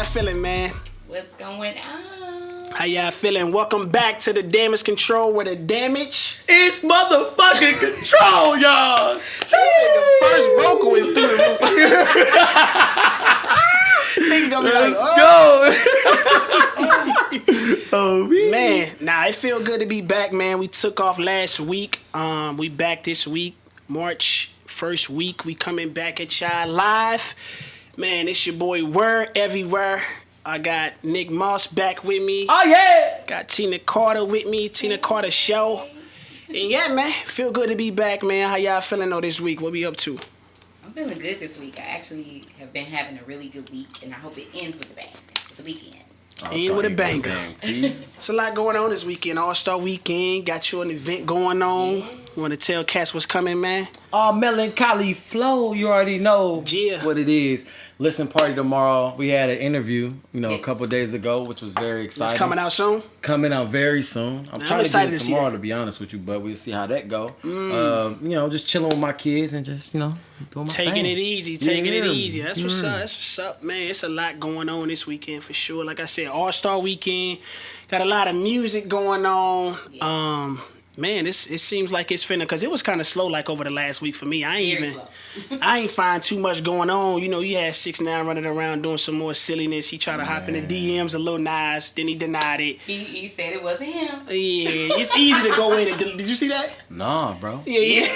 feeling, man? What's going on? How y'all feeling? Welcome back to the Damage Control, where the damage It's motherfucking control, y'all. This nigga first vocal is through the roof. Nigga gonna be like, Oh, man, it feel good to be back, man. We took off last week. We back this week, March 1st week. We coming back at y'all live. Man, it's your boy Word everywhere. I got Nick Moss back with me. Oh, yeah. Got Tina Carter with me, Tina Carter Show. And yeah, man, feel good to be back, man. How y'all feeling though this week? What we up to? I'm feeling good this week. I actually have been having a really good week, and I hope it ends with a bang, with the weekend. End with a banger. It's a lot going on this weekend. All-Star Weekend. Got you an event going on. Yeah. You want to tell Cass what's coming, man? Melancholy Flow. You already know Yeah. what it is. Listen party tomorrow. We had an interview, a Yes. couple days ago, which was very exciting. It's coming out soon? Coming out very soon. I'm trying to excited get to it see tomorrow, that. to be honest with you, but we'll see how that go. Just chilling with my kids and just, doing my Taking thing. it easy, taking it Yeah. easy. That's what's up. That's what's up, man. It's a lot going on this weekend for sure. Like I said, All-Star Weekend. Got a lot of music going on. Yeah. Man, it seems like it's finna, cause it was kind of slow like over the last week for me. Very slow. I ain't find too much going on. You had 6ix9ine running around doing some more silliness. He tried to hop in the DMs a little nice, then he denied it. He said it wasn't him. Yeah, it's easy to go in and did you see that? Nah, bro. Yeah.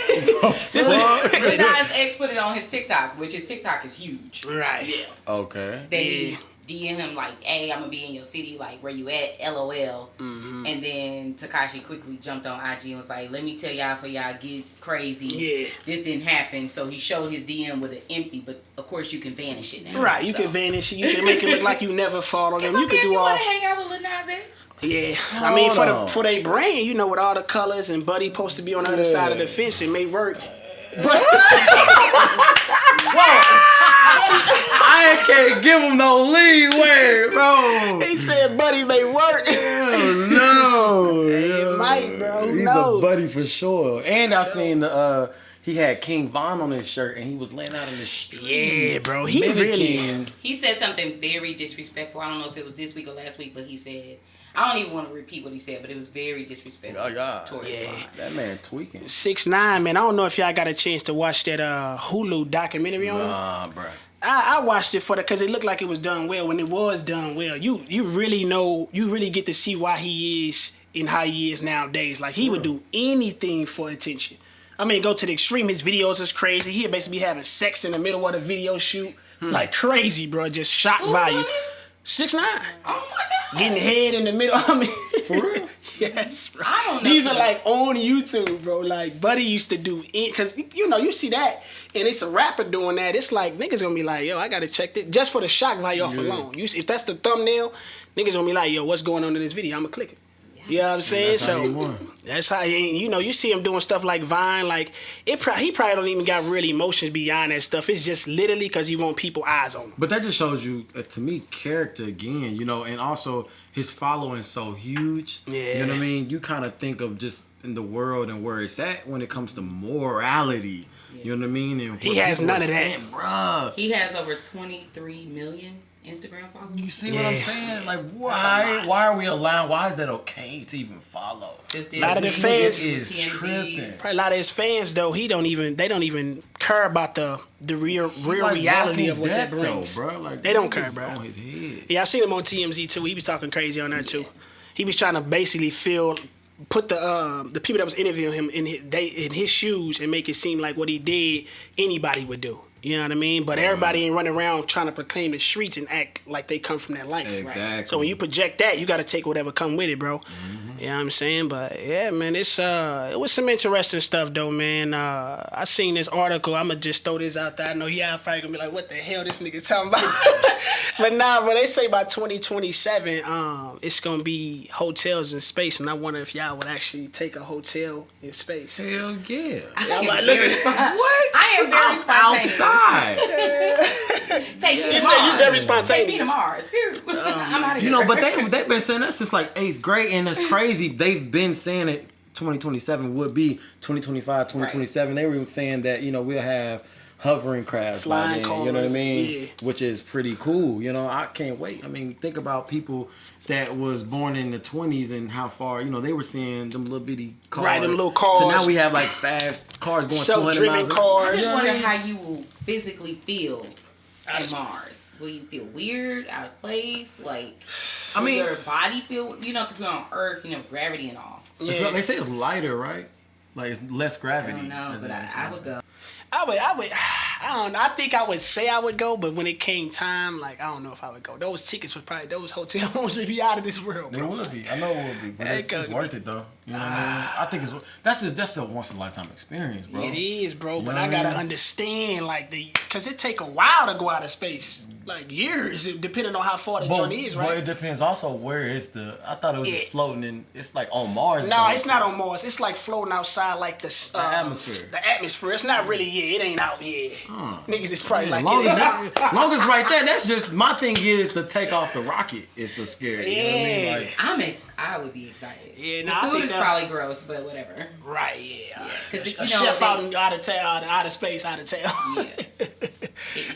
Lil Nas X put it on his TikTok, which his TikTok is huge. Right. Yeah. Okay. Then he DM him like, "Hey, I'm gonna be in your city. Like, where you at? LOL." Mm-hmm. And then Tekashi quickly jumped on IG and was like, "Let me tell y'all for y'all get crazy. Yeah. This didn't happen." So he showed his DM with an empty, but of course you can vanish it now. Right, you so. can vanish it. You can make it look like you never followed them. It's You okay can do if you all. want to hang out with Lil Nas X. Yeah, I mean Hold on. for their brain, with all the colors and Buddy supposed to be on the other side of the fence, it may work. But I can't give him no leeway, bro. he said Buddy may work. No. It might, bro. Who He's knows? a buddy for sure. And I seen he had King Von on his shirt and he was laying out in the street. Yeah, bro. He mimicking. really. He said something very disrespectful. I don't know if it was this week or last week, but he said, I don't even want to repeat what he said, but it was very disrespectful. Oh, yeah. Towards Yeah. Von. That man tweaking. 6ix9ine, man. I don't know if y'all got a chance to watch that Hulu documentary on him. Nah, bro. I watched it because it looked like it was done well. When it was done well, you really get to see why he is and how he is nowadays. Like, he would do anything for attention. I mean, go to the extreme. His videos is crazy. He'd basically be having sex in the middle of the video shoot. Like, crazy, bro. Just shock Who's value. doing this? 6ix9ine. Oh my God. Getting head in the middle. I mean, For real? yes, bro. I don't know These too. are like on YouTube, bro. Like, Buddy used to do it because you see that, and it's a rapper doing that. It's like niggas gonna be like, yo, I gotta check this just for the shock value off alone. If that's the thumbnail, niggas gonna be like, yo, what's going on in this video? I'm gonna click it. You know what I'm saying? That's how he won. That's how you see him doing stuff like Vine. Like he probably don't even got real emotions beyond that stuff. It's just literally because he want people eyes on him. But that just shows you, to me, character again, and also his following so huge. Yeah. You know what I mean? You kind of think of just in the world and where it's at when it comes to morality. You know what I mean? And He what has people none are of that. saying, bruh. He has over 23 million Instagram followers. You see what I'm Yeah. saying? Like, lot. why are we allowing? Why is that okay to even follow? Just A lot of the did fans- is TMZ. tripping. Probably a lot of his fans though, they don't even care about the real Like reality Walking of what that Dead, brings. though, bro. Like, They don't niggas care, bro. On his head. Yeah, I seen him on TMZ too. He was talking crazy on there too. He was trying to basically put the people that was interviewing him in his shoes and make it seem like what he did anybody would do. You know what I mean? But everybody ain't running around trying to proclaim the streets and act like they come from that life. Exactly. So when you project that, you got to take whatever come with it, bro. You know what I'm saying? But yeah, man, it was some interesting stuff though, man. I seen this article. I'ma just throw this out there. I know y'all probably gonna be like, what the hell this nigga talking about? but they say by 2027, it's gonna be hotels in space, and I wonder if y'all would actually take a hotel in space. Hell yeah. I'm like, look at What? I am very spontaneous. Outside. Take me You to said you Mars. very Take spontaneous. me to Mars. I'm out of here. But they've been saying that since like 8th grade, and it's crazy. They've been saying it 2027 would be 2025, 2027. They were even saying that, we'll have hovering craft Flying by then, you know what I cars, mean? yeah. Which is pretty cool. You know, I can't wait. I mean, think about people that was born in the 20s and how far, you know, they were seeing them little bitty cars. Right, them little cars. So now we have like fast cars going 200 miles. Self-driven cars. I just You know wonder what I mean? how you will physically feel at Mars. Will you feel weird, out of place? Like, I mean, will your body feel, you know, because we're on Earth, you know, gravity and all. Yeah. They say it's lighter, right? Like it's less gravity. I don't know, but I would go. I don't know. I think I would say I would go, but when it came time, like, I don't know if I would go. Those tickets was probably, those hotel rooms would be out of this world, It bro. would be. I know it would be. But it's worth it though. You know what I mean? I think that's a once in a lifetime experience, bro. It is, bro, You but know I what gotta I mean? understand, like, because it take a while to go out of space. Like, years, depending on how far the journey is, But right? it depends also where is I thought it was just Yeah. floating in, it's like on Mars. No, though. it's not on Mars. It's like floating outside, like the atmosphere. The atmosphere. It's not really. Yeah, it ain't out. Yeah, niggas is probably like. Long yeah. long as right there, that's just, my thing is to take off the rocket is the scary. You know what I mean? Like, I would be excited. Yeah, the nah, I food think is that- probably gross, but whatever. Right. Yeah. Because A you know, chef they- out of town, out of space, out of town. Yeah.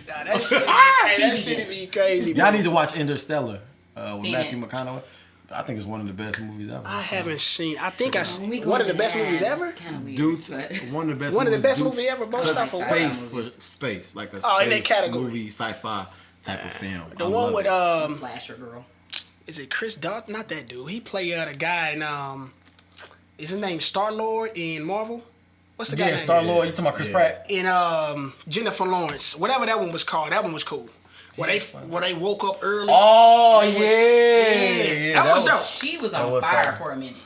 Nah, that shit. That shit be crazy. y'all Bro. need to watch Interstellar with Seen Matthew it. McConaughey. I think it's one of the best movies ever. I haven't seen. I think I When we seen go one of the into best that, movies it's ever. kinda weird, Dude, but- one of the best One of the movies. best Dudes- movie ever, bro. Like Stuff for space movies. for space, like a Oh, in that space category. movie, sci-fi type of film. The I one love with it. Slasher girl. is it Chris Duck? Not that dude. He played a guy in is his name Star-Lord in Marvel? What's the guy name? Star-Lord. You talking about Chris Pratt? In Jennifer Lawrence, whatever that one was called. That one was cool. Where they woke up early. Oh It was- yeah, that was dope. She was That on was fire fire. for a minute.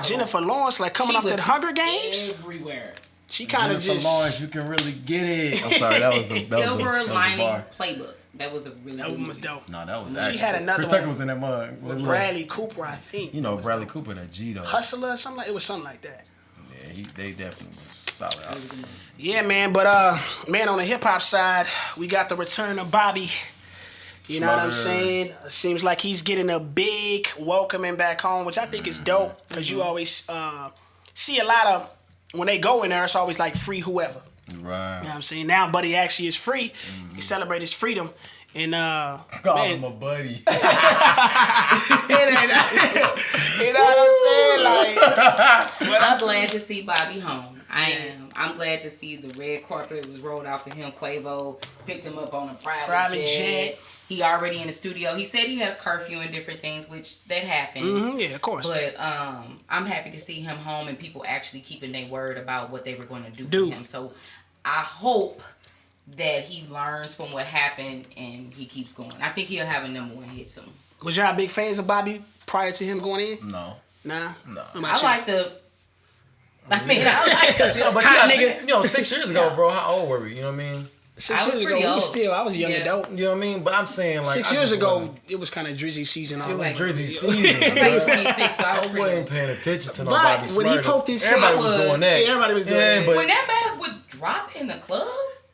Jennifer Lawrence, like coming She off was that Hunger Games. everywhere. She kind of Jennifer just. Lawrence, you can really get it. I'm sorry, that was a Silver Lining bar. Playbook. That was a really That good one was movie. dope. No, that was She actually. had another Chris one Tucker was in that mug. with Bradley Cooper, I think. You know That was Bradley dope. Cooper, that G though. Hustler or something like it was something like that. Yeah, they definitely was solid. Out. Yeah, man. But man, on the hip hop side, we got the return of Bobby. You know what I'm Smother. saying? Seems like he's getting a big welcoming back home, which I think is dope because you always see a lot of when they go in there. It's always like free whoever. Right. You know what I'm saying? Now, Buddy actually is free. He celebrate his freedom. And Call man, him a buddy. it ain't, you know what I'm saying? Like, but I'm glad to see Bobby home. I am. I'm glad to see the red carpet was rolled out for him. Quavo picked him up on a private jet. He already in the studio. He said he had a curfew and different things, which that happens. yeah, of course. But I'm happy to see him home and people actually keeping their word about what they were going to do for him. So I hope that he learns from what happened and he keeps going. I think he'll have a #1 hit soon. Was y'all big fans of Bobby prior to him going in? No. Nah. No. I like the. I mean, I like the. Yeah, but Hot you know, 6 years ago, bro, how old were we? You know what I mean? 6 I was years ago, pretty we was old. still, I was young Yeah. adult. You know what I mean? But I'm saying, like, 6 I years just ago, wasn't- it was kind of Drizzy season. it was like- Drizzy I season. was bro. 26, so I was I pretty wasn't old. paying attention to no But Bobby when he Smurda. poked his head, everybody I was was. doing that. Yeah, everybody was doing Yeah, that. but When that man would drop in the club,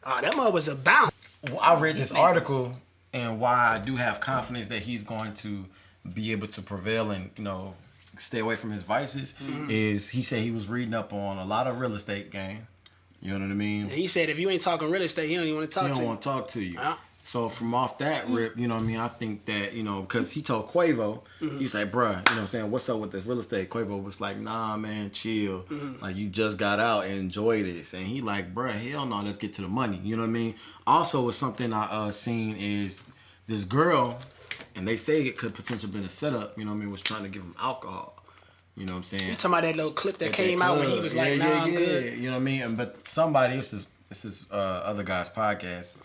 Oh, that mother was a bounce. I read this He's article and why I do have confidence that he's going to be able to prevail and, you know, stay away from his vices is he said he was reading up on a lot of real estate game. You know what I mean? He said if you ain't talking real estate, he don't even want to talk He to don't you. want to talk to you. Huh? So from off that rip, you know what I mean, I think that, you know, because he told Quavo, he was like, bruh, you know what I'm saying, what's up with this real estate? Quavo was like, nah, man, chill. Like, you just got out and enjoy this. And he like, bruh, hell no, let's get to the money. You know what I mean? Also, it's something I seen is this girl, and they say it could potentially been a setup, you know what I mean, was trying to give him alcohol. You know what I'm saying? You talking about that little clip that At came that out when he club. was like, nah, I'm good. You know what I mean? But somebody, this is other guy's podcast.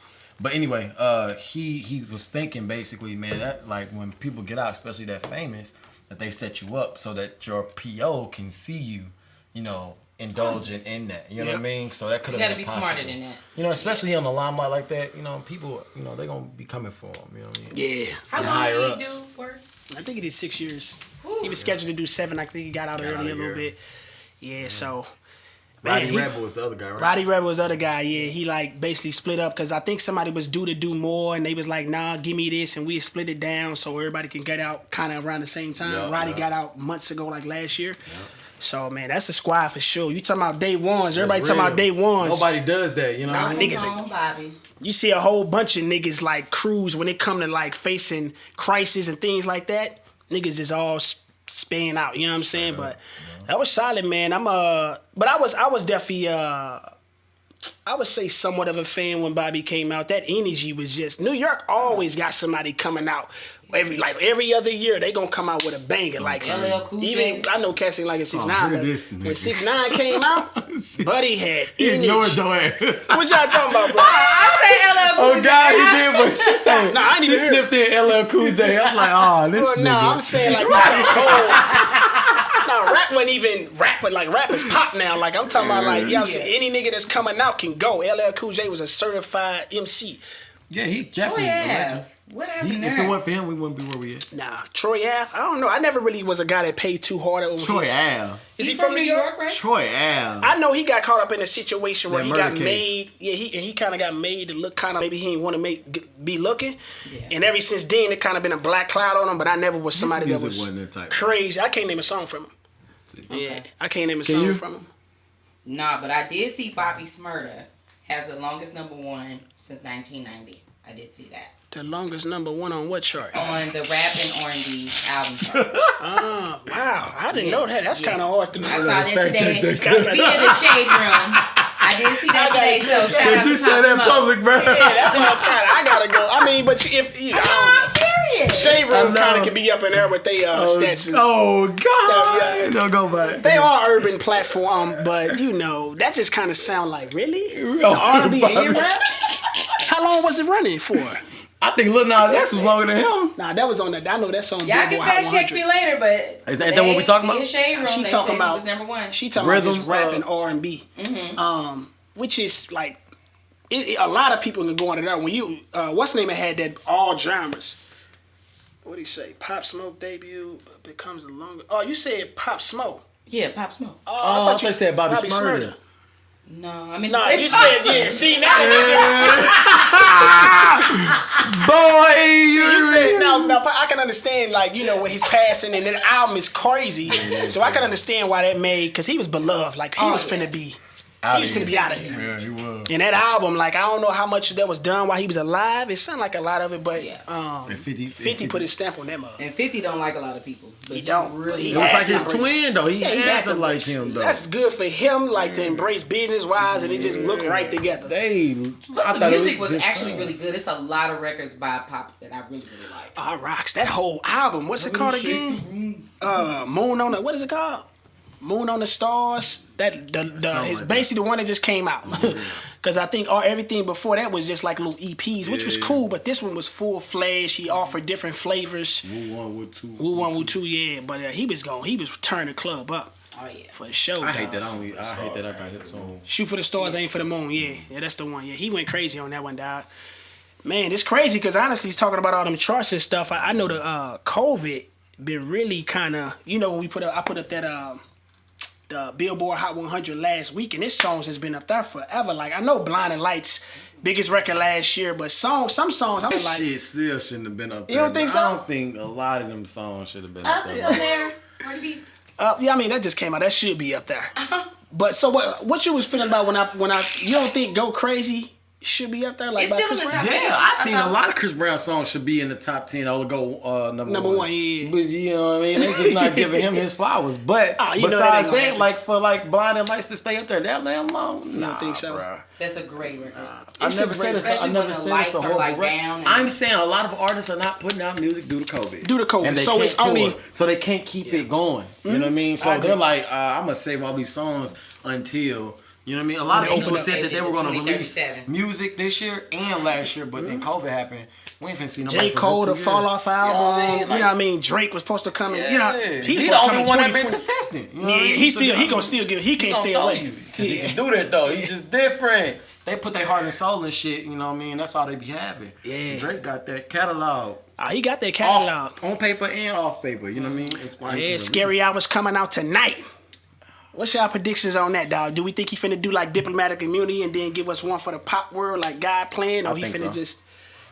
But anyway, he was thinking basically, man, that like when people get out, especially that famous, that they set you up so that your PO can see you, you know, indulging in that. You know what I mean? So that could you have gotta been be possible. smarter than that. You know, especially on the limelight like that, you know, people, you know, they gonna be coming for him. You know what I mean? Yeah. How And long higher did he ups. do work? I think he did 6 years. Whew. He was scheduled to do 7. I think he got out Got early out a little here. bit. Yeah, so. Roddy Man, Rebel was the other guy, right? Roddy Rebel was the other guy, yeah. He like basically split up because I think somebody was due to do more and they was like, nah, give me this, and we split it down so everybody can get out kind of around the same time. Yeah, Roddy yeah. got out months ago, like last year. So man, that's the squad for sure. You talking about day ones? Everybody talking about day ones. Nobody does that, you know. Nah, niggas. Bobby. You see a whole bunch of niggas like crews when it come to like facing crisis and things like that. Niggas is all spaying out. You know what I'm saying? But that was solid, man. But I was definitely I would say somewhat of a fan when Bobby came out. That energy was just New York always got somebody coming out. Every other year they gonna come out with a banger. Like LL Cool even J. I know cats ain't like a 6ix9ine, but when 6ix9ine came out, Buddy had He ignored energy. your ass. What y'all talking about, bro? I say LL Cool J. Oh God, he did. But she said, Nah, I ain't she even sniffed in LL Cool J. I'm like, oh, this Well, nigga. no, I'm saying like no, rap wasn't even rap, but like rap is pop now. Like I'm talking about like I'm saying any nigga that's coming out can go. LL Cool J was a certified MC. Yeah, he Troy definitely. Ave. What happened If it there? weren't for him, we wouldn't be where we at. Nah, Troy Ave. I don't know. I never really was a guy that paid too hard over Troy his. Ave. Is he from New York? right? Troy Ave. I know he got caught up in a situation where That he murder got case. made. Yeah, he kind of got made to look kind of maybe he didn't want to be looking. Yeah. And ever since then, it kind of been a black cloud on him. But I never was somebody that music was wasn't that type. crazy. I can't name a song from him. Yeah, I can't name a Can song you? from him. Nah, but I did see Bobby Smurda has the longest #1 since 1990. I did see that. The longest #1 on what chart? On the rap and R&B album chart. Oh, wow. I didn't know that. That's kind of hard to do. I saw that Fact today. check that. Via the Shade Room. I did see that today, so shout out She to said Pop that in Smoke. public, bro. Yeah, that motherfucker, I gotta go. I mean, but if you, No, I'm serious. Shade Room I know. kind of can be up in there with they stats. Oh God! Yeah. Don't go back. They are urban platform, but you know that just kind of sound like really the Oh, R&B and Bobby. rap. How long was it running for? I think Lil Nas X was longer than him. Nah, that was on that. I know that song. Y'all can Billboard Hot fact check 100. me later, but Is that what we talking about? Via Shade Room, She they talking said about he was #1. She talking Rhythm, about just rap and R&B, which is like a lot of people can go into that. When you what's the name? It had that all genres. What do you say? Pop Smoke debut becomes the longest. Oh, you said Pop Smoke. Yeah, Pop Smoke. Oh, I thought you said Bobby Smurda. No, I mean, Nah, you said yeah. See now. Boy, You said now I can understand like you know when he's passing and that album is crazy, so I can understand why that made because he was beloved like he was finna be. He was finna be out of here. Yeah, he was. And that album, like, I don't know how much that was done while he was alive. It sounded like a lot of it, but Yeah. And 50 put his stamp on that mother. And 50 don't like a lot of people. But He don't. really. It was had like his to twin though. He Yeah, had to like embrace- him though. That's good for him, like, to embrace business-wise, and it just look right together. Plus, the music was actually really good. It's a lot of records by Pop that I really, really like. Oh, rocks. That whole album. What's it called again? Moon on the, what is it called? Moon on the Stars. That Something it's like basically the one that just came out. Because I think everything before that was just like little EPs, which was cool. But this one was full fledged. He offered different flavors. Woo one, woo two. Woo one, woo two, yeah. But he was turning the club up Oh, yeah. for the show. I hate dog. that. I hate that I got hit on. Shoot for the stars, aim for the moon. Yeah, that's the one. Yeah, he went crazy on that one, dog. Man, it's crazy because honestly, he's talking about all them charts and stuff. I know the COVID been really kind of, you know, when I put up that the Billboard Hot 100 last week, and this song has been up there forever. Like I know Blinding Lights, biggest record last year, but some songs I'm This like, shit still shouldn't have been up there. You don't think so? I don't think a lot of them songs should have been up Up is there. on there. Cardi B. yeah, I mean that just came out. That should be up there. But so what you was feeling about when I you don't think Go Crazy should be up there like It's by still Chris in the Brown? top Yeah, I think a lot of Chris Brown songs should be in the top 10 or go number one. Yeah. But you know what I mean? They're just not giving him his flowers. But You know that besides ain't gonna that, happen. like for like Blinding Lights to stay up there that damn long, nah, think so? bruh. That's a great record. I It's never a said great- it's. I especially never when the said lights it's a are, horrible like, record. down and- I'm saying a lot of artists are not putting out music due to COVID. Due to COVID. And they So can't it's tour, only- so they can't keep it going. You know what I mean? So I agree. they're like, I'm gonna save all these songs until. You know what I mean? A lot of They people open up said that they into were going to release 2037. music this year and last year, but then COVID happened. We ain't finna see nobody J. for Cole, the two Fall years. Off You know album. what I mean? You know what I mean? Drake was supposed to come in. Yeah. You know, He supposed the to come only in one that been 2020. consistent. You know what I Yeah, mean? he gonna still give. He can't stay away. He can do that though. He's just different. They put their heart and soul and shit. You know what I mean? That's all they be having. Yeah. Drake got that catalog. He got that catalog. On paper and off paper. You know what I mean? It's why he Yeah, can Scary release. Hours coming out tonight. What's y'all predictions on that, dog? Do we think he finna do like Diplomatic Immunity and then give us one for the pop world like God playing, or I he think finna so. just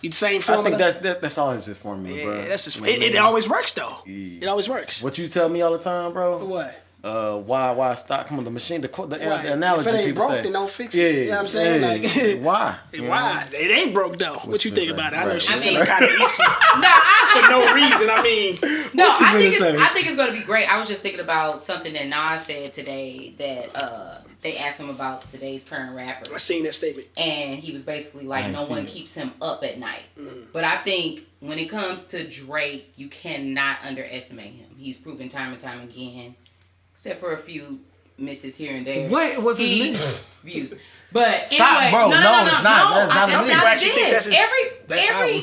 the same I formula? think that's always his formula, bro. yeah, that's just You know what I it mean? always works though. It always works. What you tell me all the time, bro? What? why stop? Come on, the machine, the Right. analogy If it ain't people broke, say. then don't fix it. You know what I'm saying? Like, why? why? It ain't broke though. What you think about it? I know Right. she's I mean- kind of itchy No, for no reason. I mean, No, What you I gonna think it's going to be great. I was just thinking about something that Nas said today that they asked him about today's current rapper. I seen that statement. And he was basically like, I no see one it. keeps him up at night. But I think when it comes to Drake, you cannot underestimate him. He's proven time and time again, except for a few misses here and there. What was his He- miss? Views. But Stop, anyway, bro. no, No, it's not. That's not that's his. not Actually think this. that's his- Every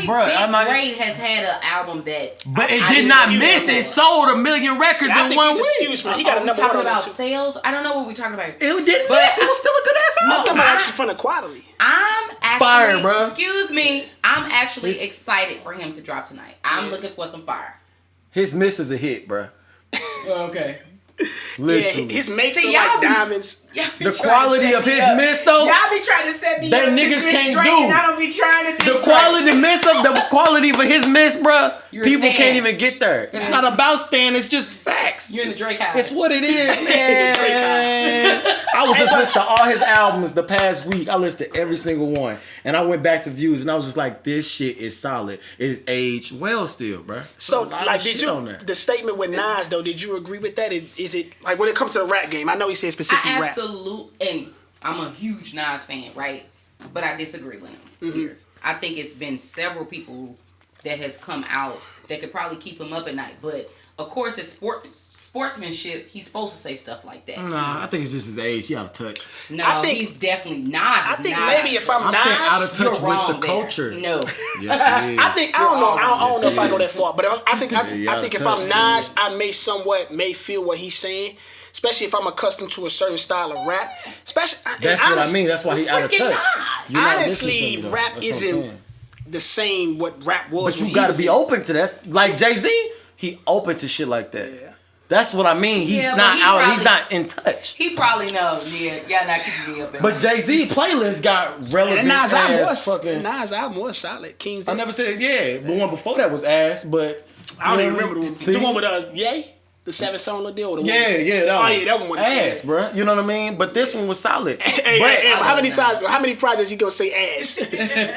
Bruh, big I'm not- great has had an album that. But it I did not disagree miss. with. It sold 1 million records I in think 1 he's week. excused for it. He got a We number one talking on that about too. sales. I don't know what we're talking about. It didn't But- miss. It was still a good ass I'm album. talking about actually from the quality. I'm actually, Fire, bruh. excuse me, I'm actually excited for him to drop tonight. I'm looking for some fire. His miss is a hit, bruh. Okay. Literally. Yeah, his makes See, are y'all like be- diamonds. Y'all be The trying to quality set of me his up. miss, though, Y'all be trying to set me that up. to niggas diss can't Drake, do. And I don't be trying to diss the quality of his miss, bruh. You're a People stan. can't even get there. It's not about stan. It's just facts. You're in the Drake house. It's what it is, man. I was just listening to all his albums the past week. I listened to every single one. And I went back to views and I was just like, this shit is solid. It's aged well still, bruh. So, A lot of like, did shit you on there. the statement with Nas though? Did you agree with that? Is it like when it comes to the rap game? I know he said specifically I rap. absolutely, and I'm a huge Nas fan, right? But I disagree with him here. I think it's been several people that has come out that could probably keep him up at night. But of course, it's sportsmanship. He's supposed to say stuff like that. Nah, I think it's just his age. He out of touch. No, I think- he's definitely Nas. I think maybe if I'm I'm saying out of Nas, touch You're with wrong the there. culture. No. Yes, it is. I think I don't know. I don't know if I go Yes, that far, but I think Yeah, I think if touch, I'm Nas, I may feel what he's saying. Especially if I'm accustomed to a certain style of rap. Especially That's what I mean. That's why he out of Freaking touch. Nas. You're not Honestly, listening to me, though. rap That's what I'm isn't saying. the same what rap was. But when you he gotta was be in. open to that. Like Jay-Z, he open to shit like that. Yeah. That's what I mean. He's Yeah, but not he out. probably- He's not in touch. He probably knows. Yeah, y'all not keeping me up. At But night. Jay-Z playlist got relevant And Nas album ass was fucking. Nas album was solid. King's I Day. never said yeah. The one before that was ass, but I don't you even know remember the one. See? The one with Ye, the 7-song little deal. Or the Yeah, one, yeah, that oh one. yeah, that one was ass, bruh. You know what I mean? But this one was solid. Hey, but hey, how many Nas. times? How many projects you gonna say ass?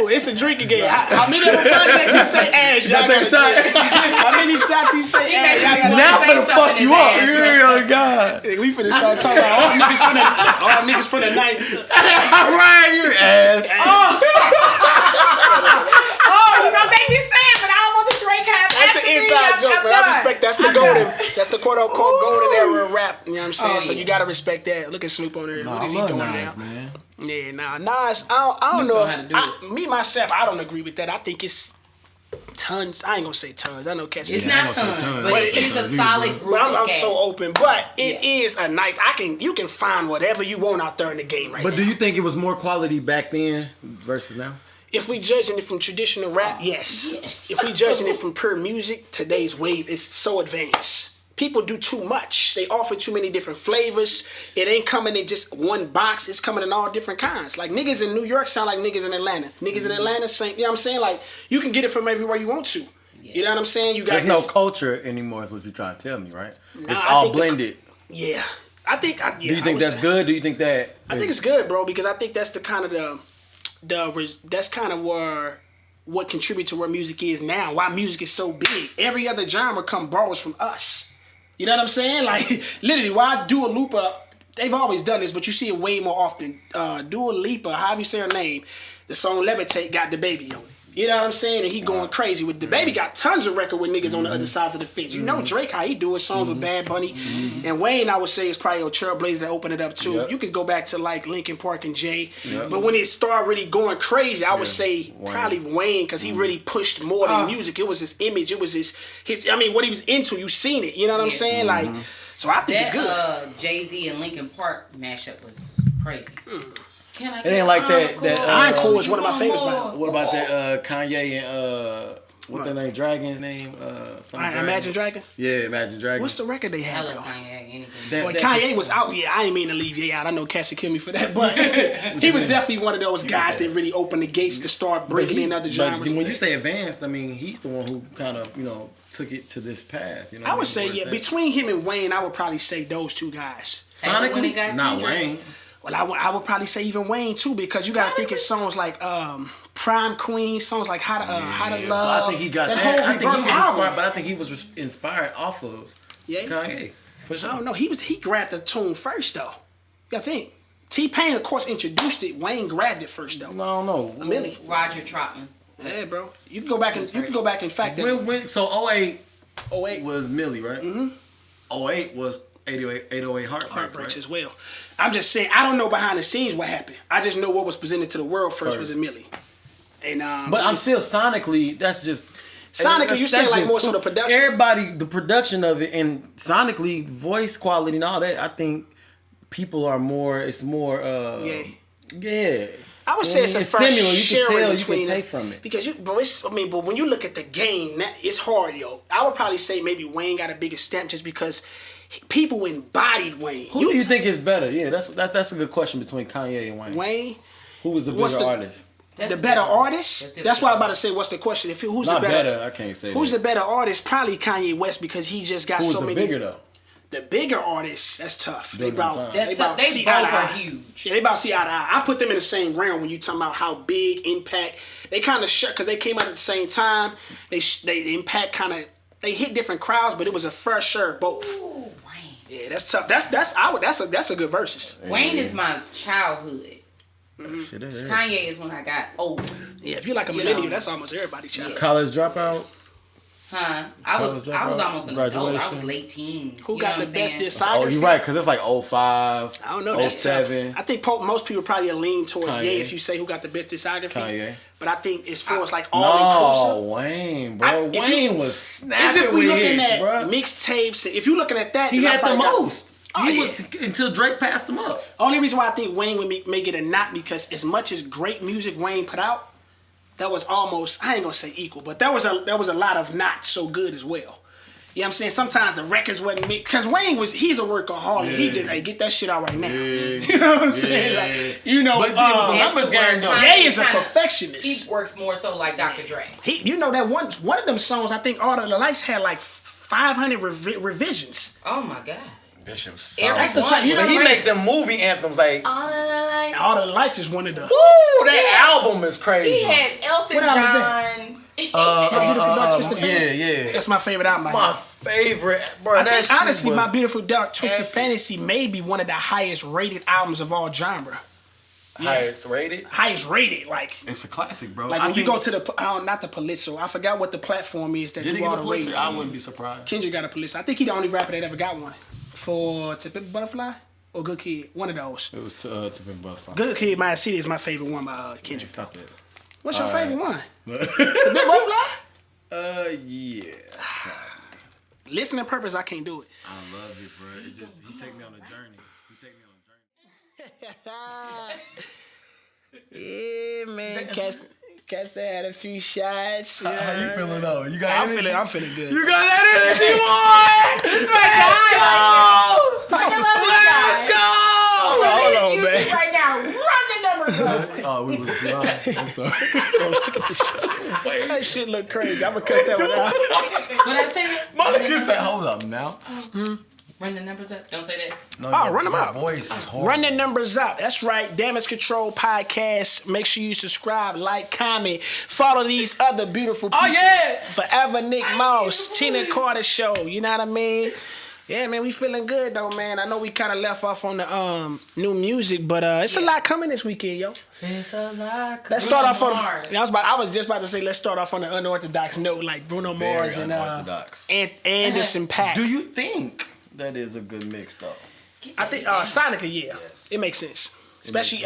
Well, it's a drinking game. How many other projects you say ass? Y'all Got that gotta- shot. How many shots you say ass? Y'all gotta- Now I'm say finna something fuck you in up. his ass, Yeah, oh God. We finna start talking about all niggas from the 90s. Right, you ass. Oh, you gonna make me say it, but I don't want the Drake hat. That's an inside joke, man. I respect. That's the golden. That's the quote unquote golden era of rap. You know what I'm saying? Oh, So yeah. you gotta respect that. Look at Snoop on there. Nah, What is I he love doing Nas, now? man. Yeah, nah, Nas. I don't Snoop know know how to do if me myself. I don't agree with that. I think it's tons. I ain't gonna say tons. I know cats. It's Yeah, I not ain't gonna say tons, tons. but But it is a it's a solid group, group. But I'm of so cats. open. But it is a nice. You can find whatever you want out there in the game right But now. do you think it was more quality back then versus now? If we judging it from traditional rap, yes. yes. If we judging it from pure music, today's wave is so advanced. People do too much. They offer too many different flavors. It ain't coming in just one box. It's coming in all different kinds. Like niggas in New York sound like niggas in Atlanta. Niggas in Atlanta same. You know what I'm saying? Like you can get it from everywhere you want to. You know what I'm saying? You got There's no this- culture anymore. Is what you're trying to tell me, right? It's I all think the- blended. Yeah. I think. Yeah, Do you think that's good? Do you think that? I think it's good, bro, because I think that's the kind of that's kind of where what contributes to where music is now. Why music is so big. Every other genre borrows from us. You know what I'm saying? Like literally, why is Dua Lipa? They've always done this, but you see it way more often. Dua Lipa, however you say her name, the song "Levitate" got the baby on it. You know what I'm saying? And he going crazy with the baby. Got tons of record with niggas on the other sides of the fence. You know Drake how he do his songs with Bad Bunny, and Wayne I would say is probably a trailblazer that opened it up too. Yep. You could go back to like Linkin Park and Jay, Yep. but when it started really going crazy, I would Yeah, say Wayne. probably Wayne because he really pushed more than music. It was his image. It was his. I mean, what he was into. You seen it. You know what I'm Yeah. saying? Like, so I think it's good. That Jay-Z and Linkin Park mashup was crazy. Can I It ain't like that. Encore is one of my favorites by What about that Kanye and What that name? Dragon's name? Imagine Dragons? Yeah, Imagine Dragons. What's the record they had, Hella though? Kanye, anything. When Kanye was out, yeah, I ain't mean to leave Ye out. I know Cass will kill me for that, but he was definitely one of those guys that really opened the gates to start breaking in other genres. But when you say advanced, I mean, he's the one who kind of, took it to this path. You know, I would say, yeah, between him and Wayne, I would probably say those two guys. Sonically, not Wayne. Well, I would probably say even Wayne too, because you gotta think of songs like Prime Queen, songs like How to Love. I think he got that. I think he was inspired, but I think he was inspired off of Kanye. For sure. I don't know. He grabbed the tune first though. You gotta think. T-Pain, of course, introduced it. Wayne grabbed it first though. No. Millie. Roger Troutman. Yeah, bro. You can go back and fact that. So 08 was Millie, right? Mm-hmm. 08 was 808 Heartbreaks right? As well. I'm just saying, I don't know behind the scenes what happened. I just know what was presented to the world first was a Millie. And but I'm still sonically, that's just sonically, you say like more so the production. Everybody, the production of it, and sonically, voice quality and all that. I think people are more. It's more. Yeah. I would say it's a first similar. You can tell. You can take from it because but when you look at the game, it's hard, yo. I would probably say maybe Wayne got a bigger stamp just because people embodied Wayne. Who do you think is better? Yeah, that's a good question between Kanye and Wayne. Wayne. Who was the bigger artist? The better artist? That's why I'm about to say, what's the question? Who's not the better? I can't say. Who's the better artist? Probably Kanye West because he just got so many. Who's the bigger though? The bigger artists, that's tough. They both are huge. Yeah, they about to see eye to eye. I put them in the same realm when you talking about how big impact. They kind of because they came out at the same time. They impact kind of they hit different crowds, but it was a fair share of both. Ooh, Wayne. Yeah, that's tough. That's a good versus. Wayne is my childhood. Mm-hmm. Kanye is when I got old. Yeah, if you're like a millennial, that's almost everybody's child. College dropout. Huh? I was almost an adult. I was late teens. Who got the best discography? Oh, you're right, because it's like 05, I don't know. 07. I think most people probably lean towards Ye if you say who got the best discography. Kanye. But I think as far as like all inclusive. Wayne, bro. Wayne was snapping if we with looking hits, at bro. Mixtapes, if you looking at that, he had the most. He was until Drake passed him up. Only reason why I think Wayne would may get a knock because as much as great music Wayne put out, that was almost, I ain't gonna say equal, but there was a lot of not so good as well. You know what I'm saying? Sometimes the records wasn't made, because Wayne he's a workaholic. Yeah. He just, get that shit out right now. Yeah. You know what I'm saying? Like, but numbers game though. Ye is a perfectionist. He works more so like Dr. Dre. That one of them songs, I think All of the Lights had like 500 revisions. Oh my God. That shit was that's the time. He makes them movie anthems like All of the Lights is one of the. Woo! That album is crazy. He had Elton John. Yeah. That's my favorite album. My favorite, bro. I think, honestly, My Beautiful Dark Twisted Fantasy may be one of the highest rated albums of all genre. Yeah. Highest rated, like it's a classic, bro. Like when you go to the not the Pulitzer, I forgot what the platform is that do all the ratings. I wouldn't be surprised. Kendrick got a Pulitzer. I think he the only rapper that ever got one. For To Pimp a Butterfly or Good Kid, one of those. It was To Pimp a Butterfly. Good Kid, My City is my favorite one by Kendrick. Stop that. What's your favorite one? To Pimp a Butterfly? Yeah. Listening purpose, I can't do it. I love it, bro. He take me on a journey. Yeah, man. Cats that had a few shots. How you feeling though? You got I'm feeling good. You got that energy, boy! That's my guy. Let's go! Hold on, man. Right now, run the numbers up. Oh, we was too high. I'm sorry. Look at the shit. That shit look crazy. I'm gonna cut that one out. When I say that, Monica said, "Hold up now." Run the numbers up. Don't say that. No, run them out. Voice is horrible. Run the numbers up. That's right. Damage Control Podcast. Make sure you subscribe, like, comment, follow these other beautiful people. Oh yeah. Forever Nick Mouse, Tina Carter Show. You know what I mean? Yeah, man, we feeling good though, man. I know we kind of left off on the new music, but it's a lot coming this weekend, yo. It's a lot. Let's start off on. I was just about to say let's start off on the unorthodox note, like Bruno Mars and Anderson .Paak. Do you think that is a good mix though? I think sonically, yeah, it makes sense, especially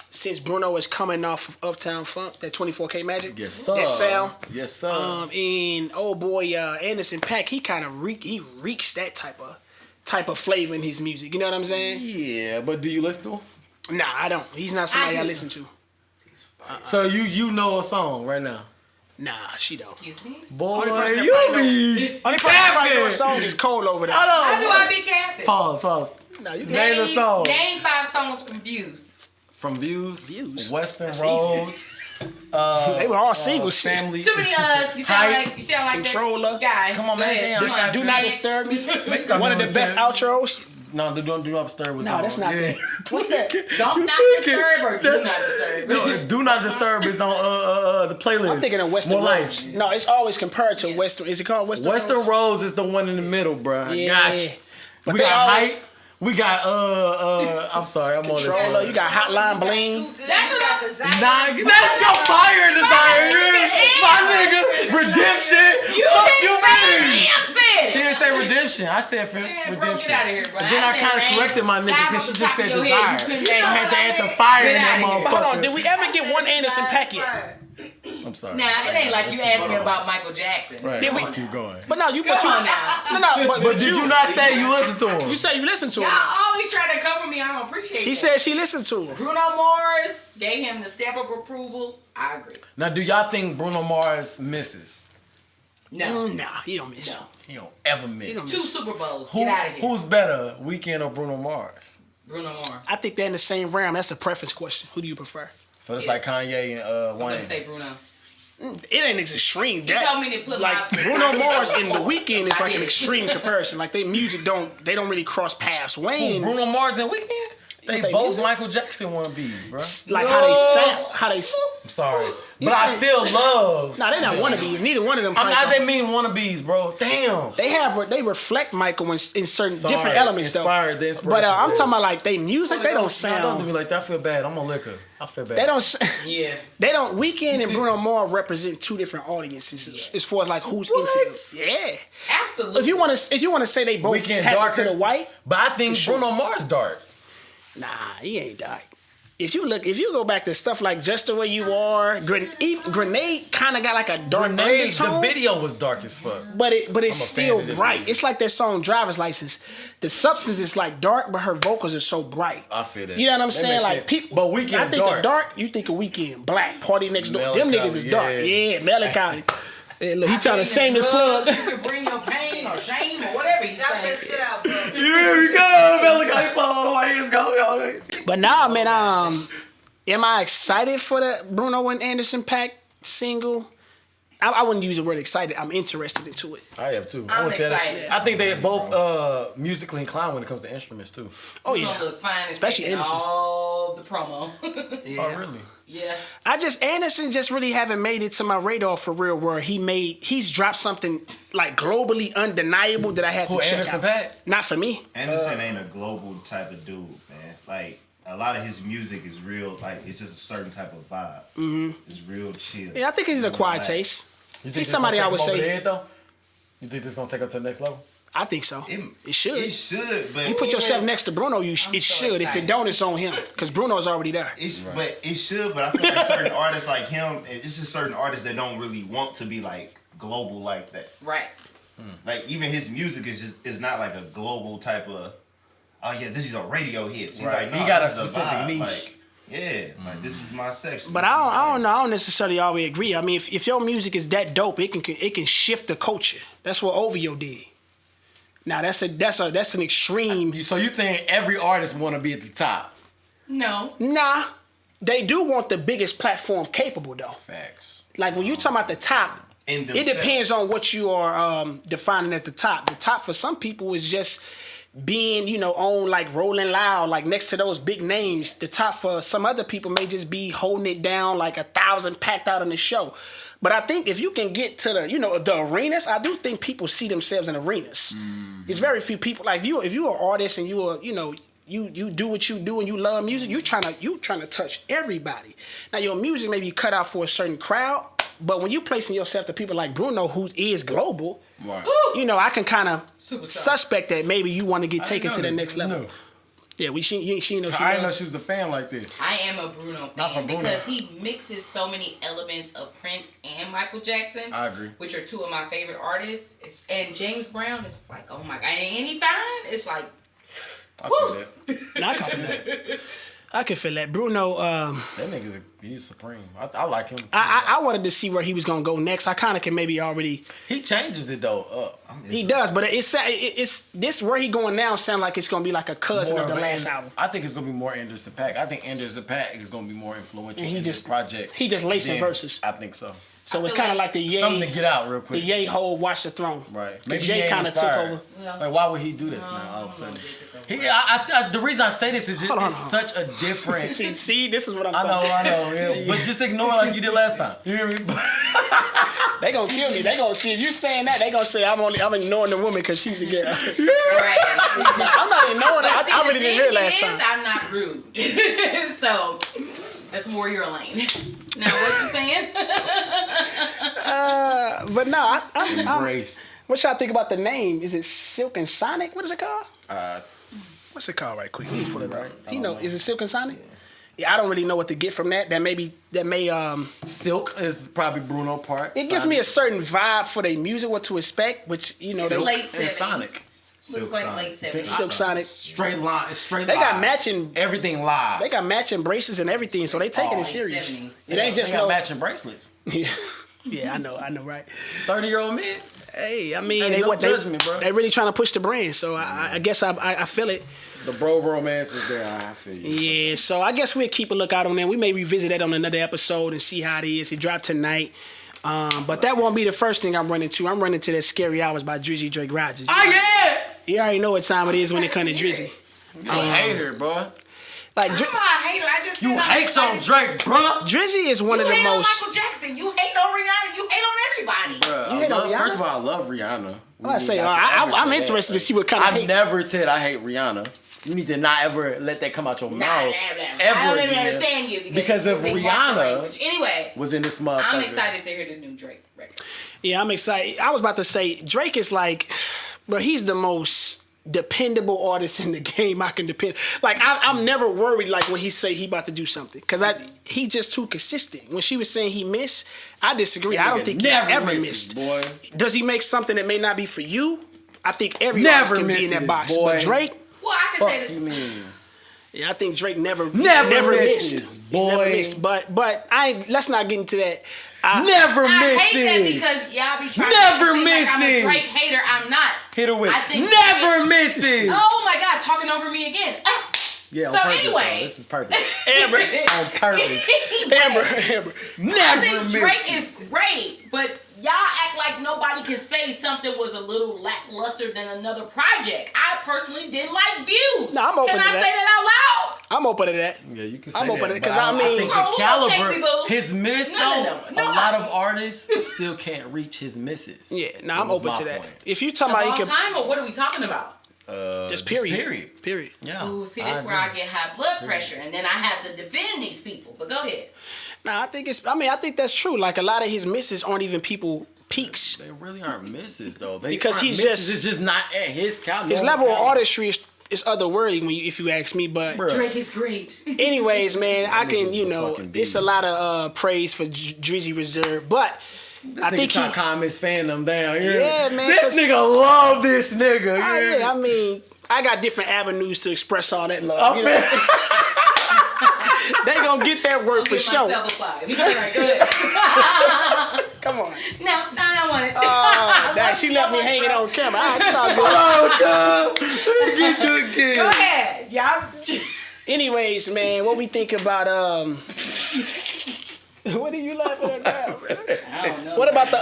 since Bruno is coming off of Uptown Funk, that 24K Magic. Yes, sir. That sound. Yes, sir. And old boy Anderson .Paak, he kind of reeks that type of flavor in his music. You know what I'm saying? Yeah, but do you listen to him? Nah, I don't. He's not somebody I listen to. So you know a song right now? Nah, she don't. Excuse me? Boy, Only person that you probably be Only person that probably know a song is Cole over there. How do I be capping? Pause. No, you Name the song. Name 5 songs from Views. From Views. Western That's Roads. They were all single shit. Family. Too many us. You sound like Controller. that guy. Come on, man. Damn, Do Not Disturb Me. got One of me the on best 10. outros. No, do not disturb was No, on. that's not that. What's that? Don't Not Disturb or Do Not Disturb. No, do not disturb is on the playlist. I'm thinking of Western More Roads. Life. No, it's always compared to Western. Is it called Western Roads? Western Roads is the one in the middle, bro. Yeah. Gotcha. But We they got always- Hype. We got I'm sorry, I'm on this Controller. one. You got Hotline Bling. That's what I desire. Nah, let's go fire desire. My nigga, Redemption. You didn't say it. She didn't say Redemption. I said Man, bro, Redemption. get out of here, bro. But then I said kind of rain. corrected my nigga Five because she off the just top said of your head. desire. You couldn't I name had to it. add the fire in Get that outta here. But hold on, motherfucker. did we ever get one Anderson Paak yet? I'm sorry. Nah, it ain't like you asked me about Michael Jackson. Right, Did we- let's keep going. But no, you Come but you on now. No, But did you not say you listened to him? You say you listened to Y'all him. always try to cover me. I don't appreciate She that. said she listened to him. Bruno Mars gave him the stamp of approval. I agree. Now, do y'all think Bruno Mars misses? No. Nah, he don't miss. No. He don't ever miss. don't 2 Super Bowls. Who, Get out of here. who's better, Weeknd or Bruno Mars? Bruno Mars. I think they're in the same realm. That's a preference question. Who do you prefer? So it's like Kanye and I'm Wayne. gonna say Bruno. It ain't as extreme. You told me to put like my- Bruno Mars and The Weeknd is I like an did. extreme comparison. Like they music don't really cross paths. Wayne, Who, Bruno Mars and Weeknd? They they both music? Michael Jackson wannabes, bro. like how they sound, how they. I'm sorry, but I said- still love. Nah, they not wannabes. Neither one of them. I'm play not. something. They mean wannabes, bro. Damn. They reflect Michael in certain Sorry, different elements inspired, the though. inspiration, But I'm yeah. talking about like they music. They don't Don't do sound. me like that. I feel bad. I'm a liquor. I feel bad. They don't. Yeah. They don't. Weeknd and Bruno Mars represent two different audiences as far as like who's into them. Yeah. Absolutely. If you want to say they both Weeknd tap darker into the white, But I think For sure. Bruno Mars dark. nah, he ain't dark. If you go back to stuff like Just the Way You Are, Grenade kind of got like a dark Grenade, the undertone, video was dark as fuck. but it's I'm a fan still of this bright. nigga. It's like that song Driver's License. The substance is like dark, but her vocals are so bright. I feel that. You know what I'm That saying? makes Like sense. people, But Weeknd I think dark. of dark. You think of Weeknd black. Party Next Door. Them Melancholy, niggas is dark. yeah. Yeah, melancholy. Yeah, look, he trying to Bring shame the this plug. drugs, You can bring your pain or shame or whatever you Shout that say. shit out, bro. Here we go. Melancholy flow all the way. Let's go, y'all. But nah, man. Am I excited for the Bruno and Anderson Paak single? I wouldn't use the word excited. I'm interested into it. I have too. I'm would say that. excited. I think they both musically inclined when it comes to instruments too. Oh You yeah. gonna look fine, Especially especially in Anderson. all the promo. Oh really? Yeah. Anderson just really haven't made it to my radar for real. Where he's dropped something like globally undeniable that I had Who, to check Anderson out. .Paak? Not for me. Anderson ain't a global type of dude, man. Like a lot of his music is real. Like it's just a certain type of vibe. Mm-hmm. It's real chill. Yeah, I think he's an acquired Relax. taste. You think He's this somebody gonna I would take him over say. the head, though? You think this gonna take him to the next level? I think so. It should. It should, but You put yourself next to Bruno, it so should. If it excited. don't, it's on him. Because Bruno's already there. But it should. But I feel like certain artists like him, it's just certain artists that don't really want to be like global like that. Right. Like even his music is not like a global type of. Oh yeah, this is a radio hit. He's Right. like, He no, got a this is specific vibe. niche. Like, yeah, like this is my section. But I don't know. I don't necessarily always agree. I mean, if your music is that dope, it can shift the culture. That's what OVO did. Now that's an extreme. So you think every artist want to be at the top? No. Nah, they do want the biggest platform capable though. Facts. Like when you talking about the top, In it themselves. depends on what you are defining as the top. The top for some people is just being, on like Rolling Loud, like next to those big names. The top for some other people may just be holding it down like 1,000 packed out in the show. But I think if you can get to the, the arenas, I do think people see themselves in arenas. Mm-hmm. It's very few people. Like if you're an artist and you are, you do what you do and you love music, you trying to touch everybody. Now your music may be cut out for a certain crowd, but when you placing yourself to people like Bruno, who is global, Right. I can kind of Superstar. suspect that maybe you want to get taken to the This next is level. new. Yeah, she know she I didn't know was. she was a fan like this. I am a Bruno Not for fan Bruno. because he mixes so many elements of Prince and Michael Jackson. I agree. Which are two of my favorite artists. And James Brown is like, oh my God. And he fine. It's like, I feel that. Nah, I can feel that. I can feel that. Bruno, That nigga's he's supreme. I like him. I wanted to see where he was gonna go next. I kind of can maybe already. He changes it though up. He does, but it's this where he going now. Sound like it's gonna be like a cousin of the last album. I think it's gonna be more Anderson .Paak. I think Anderson .Paak is gonna be more influential in this project. He just lacing verses. I think so. So it's kind of like the Ye. Something to get out real quick. The Ye whole Watch the Throne. Right. Maybe Ye kind of took over. Yeah. Like, why would he do this now all of a sudden? The reason I say this is it's such a different. See, this is what I'm talking I know. Yeah. But just ignore it like you did last time. You hear me? They gonna kill me. They gonna see if you saying that. They gonna say I'm ignoring the woman because she's a girl. Right. I'm not ignoring that. I really didn't hear it last time. I'm not rude. So that's more your lane. Now what you saying? But no, I'm Embrace. what y'all think about the name? Is it Silk and Sonic? What is it called? What's it called? Right quick. Let me pull it up. Is it Silk and Sonic? Yeah, I don't really know what to get from that. That may Silk is probably Bruno part. It gives me a certain vibe for their music, what to expect, which the late 70s. Sonic. Looks like late 70s. Silk Sonic. Straight line. Straight. They got live. matching everything live. They got matching braces and everything, so they taking it serious. 70s. It ain't just they got matching bracelets. Yeah, I know, right? 30-year-old men. Hey, I mean, Hey, they really trying to push the brand, so I guess I feel it. The bro romance is there. I feel you. Yeah, so I guess we'll keep a lookout on that. We may revisit that on another episode and see how it is. It dropped tonight. But that won't be the first thing I'm running to. I'm running to that Scary Hours by Drizzy Drake Rogers. Oh, yeah! You already know what time it is when it comes to Drizzy. You a hater, bro. Like, I'm not a hater. I just You hate on Drake, bro. Drizzy is one of the You hate on most... Michael Jackson. You hate on Rihanna. You hate on everybody. Bruh, You hate on Rihanna? First of all, I love Rihanna. I say, I'm interested to see what kind of I've never said I hate Rihanna. You need to not ever let that come out your mouth. Ever I don't even again. understand you Because of Rihanna Anyway, was in this motherfucker. I'm excited to hear the new Drake record. Yeah, I'm excited. I was about to say, Drake is like, bro, he's the most dependable artist in the game I can depend. Like, I'm never worried, like, when he say he about to do something. Because he just too consistent. When she was saying he missed, I disagree. I don't think he's ever missed. Boy. Does he make something that may not be for you? I think every artist can be in that box. Boy. But Drake... Well, I can say Fuck that. you mean? Yeah, I think Drake never misses, missed. boy. He's never missed. But let's not get into that. Never I misses. hate that because y'all be trying Never to seem misses. like I'm a Drake hater. I'm not. Hit her with I think never misses. Oh my God, talking over me again. Yeah, on So purpose, anyway. though. This is perfect. Amber. On purpose. Amber. I Never think misses. Drake is great, but y'all act like nobody can say something was a little lackluster than another project. I personally didn't like Views. No, I'm open Can to I say that. that out loud? I'm open to that. Yeah, you can say I'm open that. to it, 'cause but I mean- think Oh, the okay, caliber, boo. his miss, No, a no, lot of artists still can't reach his misses. Yeah, That I'm was open my to that. point. If you talking Of about all you can time, or what are we talking about? just period. Period. Yeah. Ooh, see, this is where I get high blood pressure, and then I have to defend these people. But go ahead. Nah, I think that's true. Like a lot of his misses aren't even people peaks. They really aren't misses though. Because aren't he's misses. just- it's just not at his caliber. His level of artistry is otherworldly if you ask me. But Bruh. Drake is great. anyways, man, I can nigga's a fucking it's a beast. lot of praise for Drizzy Reserve, but I think trying to calm his fandom down. Yeah, man, This 'cause- nigga love this nigga. Oh, yeah, I mean, I got different avenues to express all that love. You know? They gonna get that word for Give sure. myself a 5. All right, go ahead. Come on. No, I want it. Nah, she left me hanging on camera. All right, it's all good. Oh God! Get you again. Go ahead, y'all. Anyways, man, what we think about what are you laughing at now, bro? I don't know. What about the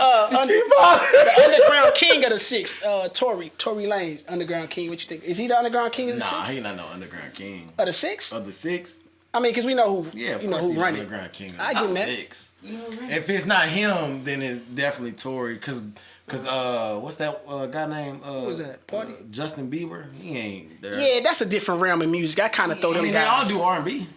underground king of the six? Tory Lanez, underground king. What you think? Is he the underground king of the Nah, six? he not no underground king. Of the six? Of the six? I mean, because we know who. Yeah, of you know course who he's running. underground king. Of I the give him that. six. If it's not him, then it's definitely Tory. Cause what's that guy named? Who's that? Party? Justin Bieber. He ain't there. Yeah, that's a different realm of music. I kind of throw I them mean they guys. all do R&B.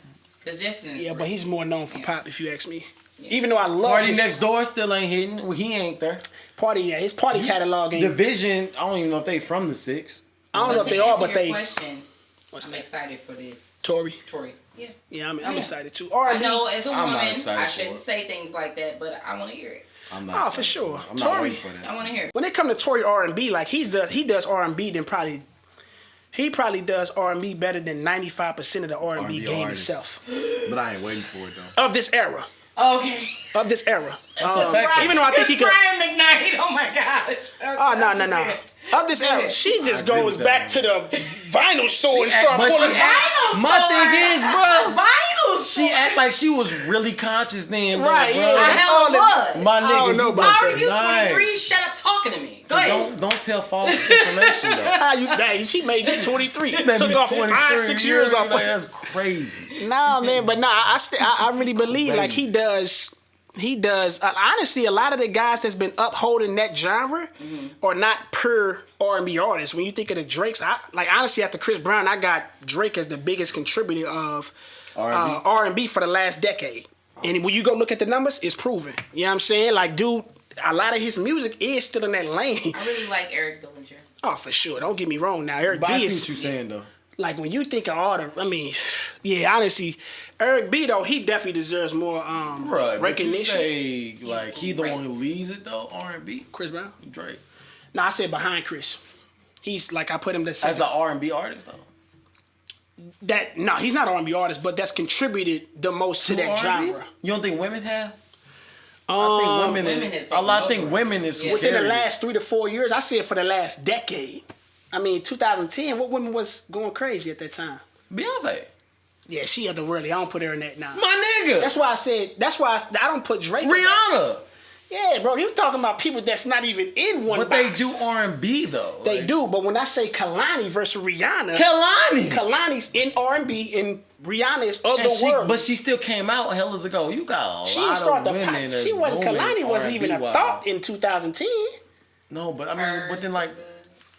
Because Justin is Yeah, great. but he's more known for pop, if you ask me. Even though I love Party his Next Door still ain't hitting. Well, he ain't there. party, yeah, his party catalog ain't. Division. I don't even know if they from the six. I don't know if to they are, answer but your they. question, What's I'm that? excited for this. Tory. Yeah. Yeah, I'm Yeah. excited too. I R&B. know as a I'm not woman, excited I for shouldn't it. say things like that, but I want to hear it. I'm Oh, not. for sure. I'm Tory. not waiting for that. I want to hear it. When it come to Tory R&B, like he does R&B, then probably He probably does R&B better than 95% of the R&B game artists. itself. But I ain't waiting for it though. Of this era. Okay. Of this era. That's a fact. Even though I think he could. Brian McKnight. Oh my gosh. Oh, no. Of this era. She just agree goes with back that. to the vinyl store and start but pulling she out. My thing is, bro, Vinyl she act like she was really conscious then, bro. Right, bro. yeah. I That's hell all was. My nigga, I don't know about How are that. you Nice. 23? Shut up talking to me. Go ahead. Don't tell false information though. How you? Dang, she made you 23. Made Took me off 23 5-6 years off. Like, that's crazy. Nah, man, but nah, I really believe like he does. He does. Honestly, a lot of the guys that's been upholding that genre are not pure R&B artists. When you think of the Drakes, honestly after Chris Brown, I got Drake as the biggest contributor of R&B for the last decade. And when you go look at the numbers, it's proven. You know what I'm saying? Like, dude, a lot of his music is still in that lane. I really like Eric Bellinger. Oh, for sure. Don't get me wrong. Now, Eric But B I see is what you're saying though. like when you think of all the. Yeah, honestly, Eric B though he definitely deserves more Right, but you recognition. say like he the great. one who leads it though, R&B. Chris Brown. Drake. No, I said behind Chris. He's like I put him the As second. an R&B artist though. He's not an R&B artist, but that's contributed the most to that R&B? genre. You don't think women have? I think women have taken I think over. women is who Within the carry it. last 3 to 4 years, I said for the last decade. 2010, what women was going crazy at that time? Beyonce. Yeah, she otherworldly. I don't put her in that now. My nigga. That's why I said. That's why I don't put Drake. in that. Rihanna. Yeah, bro, you talking about people that's not even in one But box. they do R&B though. They Like, do, but when I say Kalani versus Rihanna, Kehlani. Kalani's in R&B and Rihanna is otherworldly. But she still came out hellas ago. You got a She lot didn't start of the women pop. that's She wasn't. booming Kalani wasn't even a R&B thought in 2010. No, but I mean, within like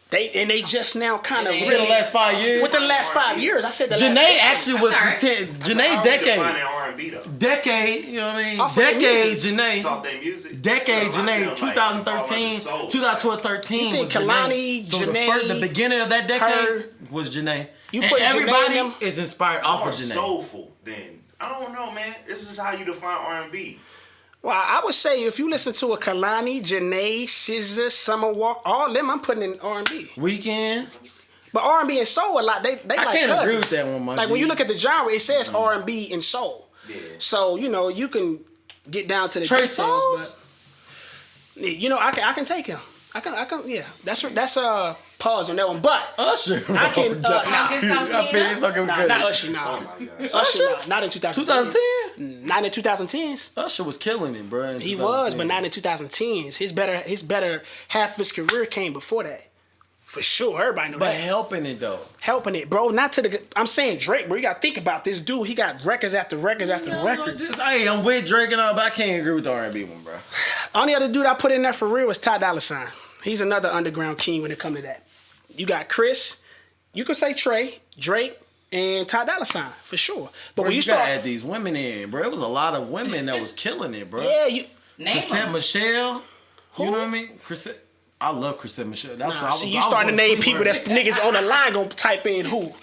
They just now kind of Janae. within the last 5 years. within the last 5 years. I said the Janae last actually was sorry. Janae decade. R&B though. Decade, you know what I mean? Off of their Decade music. Janae. Off their music. Decade You know, Janae, like, 2013, soul. 2013 You think was Kehlani, Janae. So Janae, the beginning of that decade her- was Janae. You And put Janae everybody in them- is inspired off More of Janae. soulful then. I don't know, man. This is how you define R&B. Well, I would say if you listen to a Kalani, Janae, SZA, Summer Walk, all them I'm putting in R&B. Weekend. But R&B and soul a lot. They I like can't agree cousins. with that one, my Like G. when you look at the genre, it says R&B and soul. Yeah. So you can get down to the Trey details, Songz? but I can take him. I can yeah. That's a pause on that one. But Usher. I can Now get some I feel it's okay with nah, that. not Usher, nah. Oh my gosh. Usher, not in 2010. 2010? Not in 2010s. Usher was killing it, bro. in He 2010. was, but not in 2010s. His better half of his career came before that. For sure, everybody know But that. helping it though. Helping it, bro. Not to the. I'm saying Drake, bro. You gotta think about this dude. He got records after records after records. Hey, I'm with Drake and all, but I can't agree with the R&B one, bro. Only other dude I put in there for real was Ty Dolla $ign. He's another underground king when it comes to that. You got Chris. You could say Trey, Drake, and Ty Dolla $ign for sure. But Bro, when you gotta start, add these women in, bro. It was a lot of women that was killing it, bro. yeah, you. Name Chrisette them. Michelle. You know what I mean? Chrisette. I love Chrisette Michelle. That's what I was. See, you I was starting to gonna name sleep people her. that's niggas on the line gonna type in who.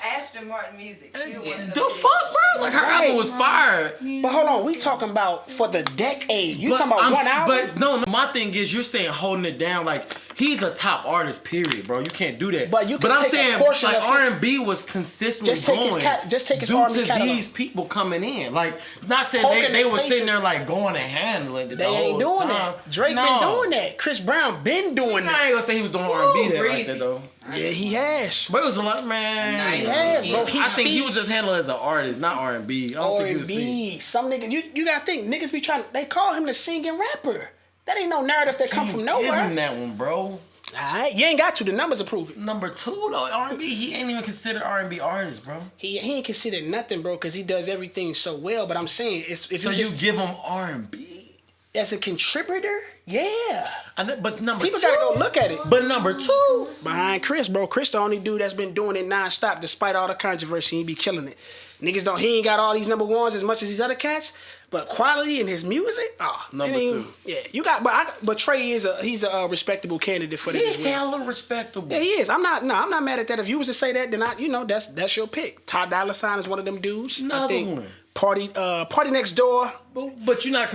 Aston Martin music. She the one in The fuck, bro? Like her album was fire. But hold on, we talking about for the decade. You talking about I'm- one album? But no, my thing is you're saying holding it down. Like he's a top artist, period, bro. You can't do that. But you can I'm take a saying portion like of his- R&B was consistently Just take his going just take his due R&B to catalog. these people coming in. Like not saying Poking they their were sitting there faces. like going and handling it. They the ain't whole doing time. that. Drake been doing that. Chris Brown been doing I that. ain't gonna say he was doing R&B that like breezy. that though. Yeah, he has. But it was a lot, man. Yes, bro. He I think he was feeds just handled as an artist, not R&B. I don't think he was singing. R&B. Some niggas, you gotta think, niggas be trying. They call him the singing rapper. That ain't no narrative that come from Give nowhere. him that one, bro. Alright, you ain't got to. The numbers approve it. Number 2 though, R&B. He ain't even considered R&B artist, bro. He ain't considered nothing, bro, because he does everything so well. But I'm saying, if So you you just give him R&B. as a contributor, yeah. But number People 2, gotta go look at it. But number 2, Behind Chris, bro. Chris the only dude that's been doing it nonstop despite all the controversy. He be killing it. Niggas don't. He ain't got all these number ones as much as these other cats, but quality in his music, Number it ain't- 2. Yeah, you got. But Trey he's a respectable candidate for that he's as well. hella respectable. Yeah, he is. I'm not mad at that. If you was to say that, then that's your pick. Ty Dolla $ign is one of them dudes. Another I think one. Party Next Door. But you're not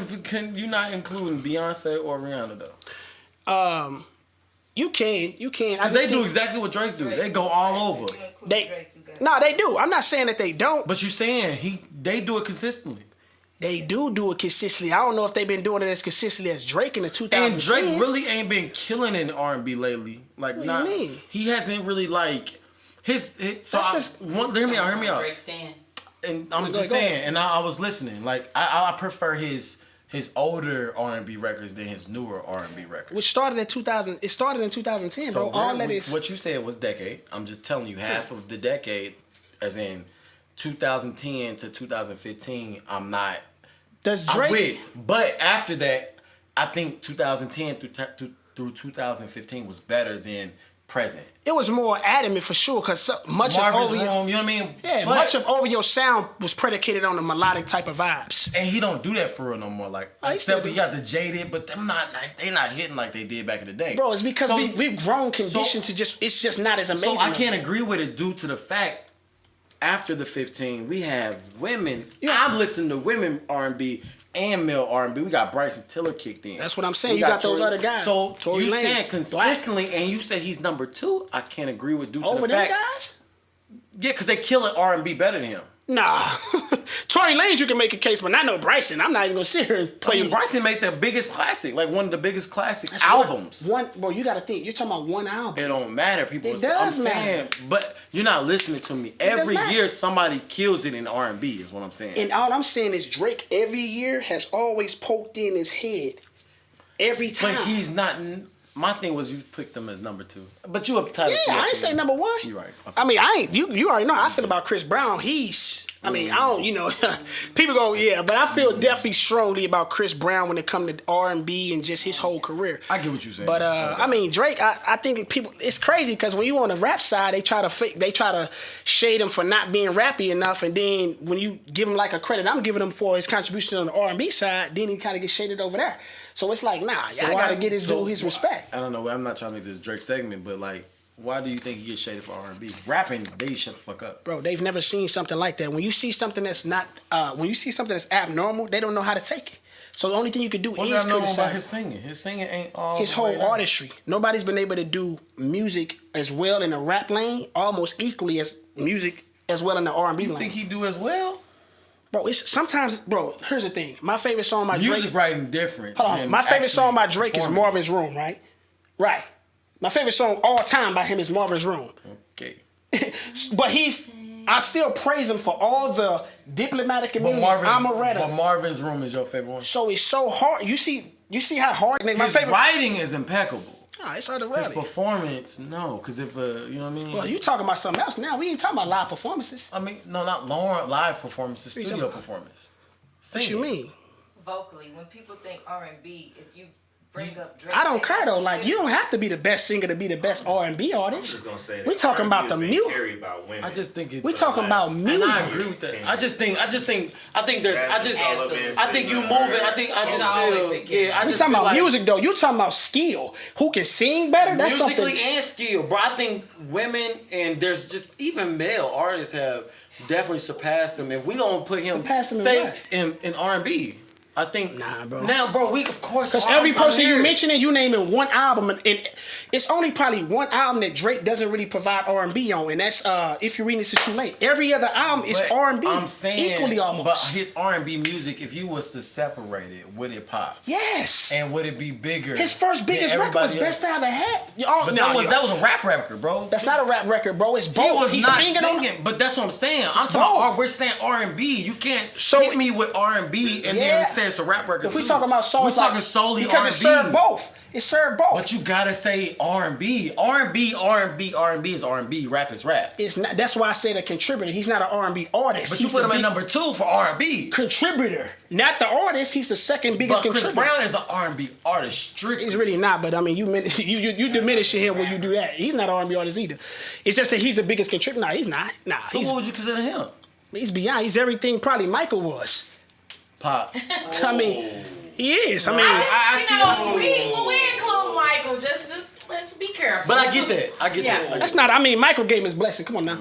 including Beyonce or Rihanna though. You can. They do exactly what Drake do. They go all over. They do. I'm not saying that they don't. But you saying they do it consistently. They do it consistently. I don't know if they've been doing it as consistently as Drake in the 2010s. And Drake really ain't been killing in R&B lately. Like, what do you mean? He hasn't really like hear me out. Drake stand. And I'm just saying, and I was listening. Like, I prefer his older R&B records than his newer R&B records. Which started in 2000. It started in 2010, So bro. All that is. What you said was decade. I'm just telling you, half of the decade, as in 2010 to 2015. I'm not. Does Drake? I'm with. But after that, I think 2010 through 2015 was better than present. It was more adamant for sure, because much Marvin's of Room, you know what I mean? Yeah, But- much of Over Your Sound was predicated on the melodic type of vibes. And he don't do that for real no more. Like, I except still we got the Jaded, but they not hitting like they did back in the day. Bro, it's because So- we've grown conditioned to it's just not as amazing. So I can't agree with it due to the fact after the 15 we have women. Yeah. I'm listening to women R&B and male R&B. We got Bryson Tiller kicked in. That's what I'm saying. We You got those Tory- other guys. So Tory you Lanez, saying consistently, and you said he's number 2. I can't agree with due to Over the them fact. guys? Yeah, because they killing R&B better than him. Nah. Tory Lanez, you can make a case, but not no Bryson. I'm not even gonna sit here and play. I mean, Bryson made the biggest classic, like one of the biggest classic That's albums. Bro, you gotta think. You're talking about one album. It don't matter. People. It does I'm saying, matter. but you're not listening to me. does Every matter. year, somebody kills it in R&B. Is what I'm saying. And all I'm saying is Drake every year has always poked in his head. Every time. But he's not. My thing was you picked them as number 2, but you Untitled Yeah, I Chapter. ain't say number 1. You're right. I mean, I ain't. You already know how I feel about Chris Brown. I don't. People go, yeah, but I feel definitely strongly about Chris Brown when it comes to R&B and just his whole career. I get what you're saying. But I mean, Drake. I think people. It's crazy because when you on the rap side, they try to shade him for not being rappy enough, and then when you give him like a credit, I'm giving him for his contribution on the R&B side, then he kind of gets shaded over there. So it's like, nah, y'all gotta get his dude his respect. I don't know. I'm not trying to make this Drake segment, but like, why do you think he gets shaded for R&B? Rapping, they shut the fuck up. Bro, they've never seen something like that. When you see something that's not, when you see something that's abnormal, they don't know how to take it. So the only thing you can do What's is abnormal about criticize his singing? His singing ain't all his the whole way down. artistry. Nobody's been able to do music as well in the rap lane, almost equally as music as well in the R&B You lane. think he do as well? Bro, it's sometimes, bro. Here's the thing. My favorite song by Music Drake. writing different. Hold on. than My favorite actually song by Drake is performing. Marvin's Room, right? Right. My favorite song all time by him is Marvin's Room. Okay. But I still praise him for all the diplomatic But communities. I'm a redder. but Marvin's Room is your favorite one. So it's so hard. You see how hard. My His favorite. writing is impeccable. Nah, it's hard to His really. performance, no, because if you know what I mean. Well, you talking about something else now? We ain't talking about live performances. I mean, no, not live performances, you studio talking about? performance. What you mean? Vocally, when people think R&B, if you bring up Drake, I don't care though. Like you don't have to be the best singer to be the best R&B I'm artist. just gonna say that We talking about the R&B is music. being carried by women. I just think it's. We talking about And music. I agree with that. I think there's. Absolutely. I think you moving. I It's just always feel. been given. Yeah, I We just talking feel about like music though. You talking about skill. Who can sing better? That's musically something. and skill, bro. I think women and there's just even male artists have definitely surpassed him. If we gonna put him Surpassed him in say what? in R&B, I think Nah, bro. Now, bro, we of course Because are- every person I'm you here. mentioning, you naming one album, and it's only probably one album that Drake doesn't really provide R&B on, and that's If You're Reading This Is Too Late. Every other album is But R&B, I'm saying, equally almost. but his R&B music, if you was to separate it, would it pop? Yes. And would it be bigger? His first than biggest record was everybody Best else? I Ever Had. But that was a rap record, bro. That's not a rap record, bro. It's He both. was He's not singing singing, but that's what I'm saying. I'm talking both. about we're saying R&B. You can't So- hit me with R&B and Yeah. then say it's a rap record. If we too. talking about songs, we're talking like, solely because R&B. it served both. It served both. But you gotta say R&B. R&B is R&B. Rap is rap. It's not. That's why I said a contributor. He's not an R&B artist. But you He's put the him at big number 2 for R&B. contributor, not the artist. He's the second biggest But Chris contributor. Brown is an R&B artist, strictly. He's really not, but I mean, you diminishing him when you do that. He's not an R&B artist either. It's just that he's the biggest contributor. Nah, he's not. Nah, So he's what would you consider him? beyond. He's everything probably Michael was. Pop. I mean, he is. I mean, We include Michael. Just let's be careful. But I get that. I get Yeah. that. that's not. I mean, Michael gave him his blessing. Come on now.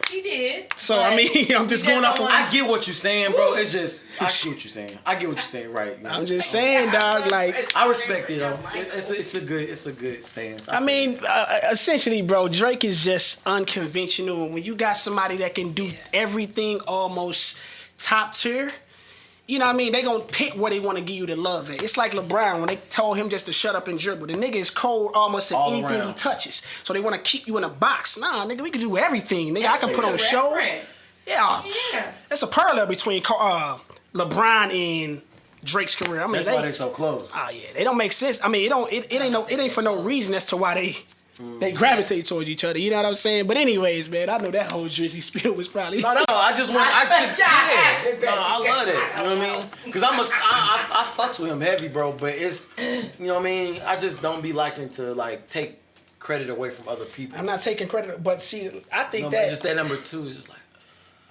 He did did. So I mean, I'm just going off. I get what you're saying, bro. It's just I get what you're saying. I get what you're saying, right? I'm just saying, dog. Like I respect it, though. It's a good stance. I mean, essentially, bro, Drake is just unconventional. And when you got somebody that can do everything almost top tier, you know what I mean? They gonna pick where they want to give you the love at. It's like LeBron when they told him just to shut up and dribble. The nigga is cold almost at anything he touches. So they want to keep you in a box. Nah, nigga, we can do everything. Nigga, I can put on shows. Yeah. That's a parallel between LeBron and Drake's career. I mean, that's why they so close. Oh yeah, they don't make sense. I mean, it ain't for no reason as to why they gravitate towards each other. You know what I'm saying? But anyways, man, I know that whole Drizzy spiel was probably. No, I love it. You know what I mean? Because I fucks with him heavy, bro. But it's, you know what I mean? I just don't be liking to like take credit away from other people. I'm not taking credit, but see, I think that just that number 2 is just like.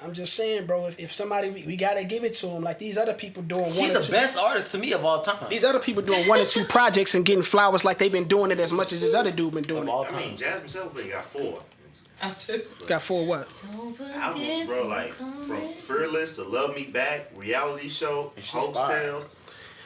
I'm just saying, bro. If somebody we gotta give it to him, like these other people doing one or two. He's the best artist to me of all time. These other people doing 1 or 2 projects and getting flowers like they've been doing it as much as this other dude been doing it. I mean, Jasmine Sullivan got 4. Got 4 what? Albums, bro, like from Fearless to Love Me Back, reality show, Host Tales.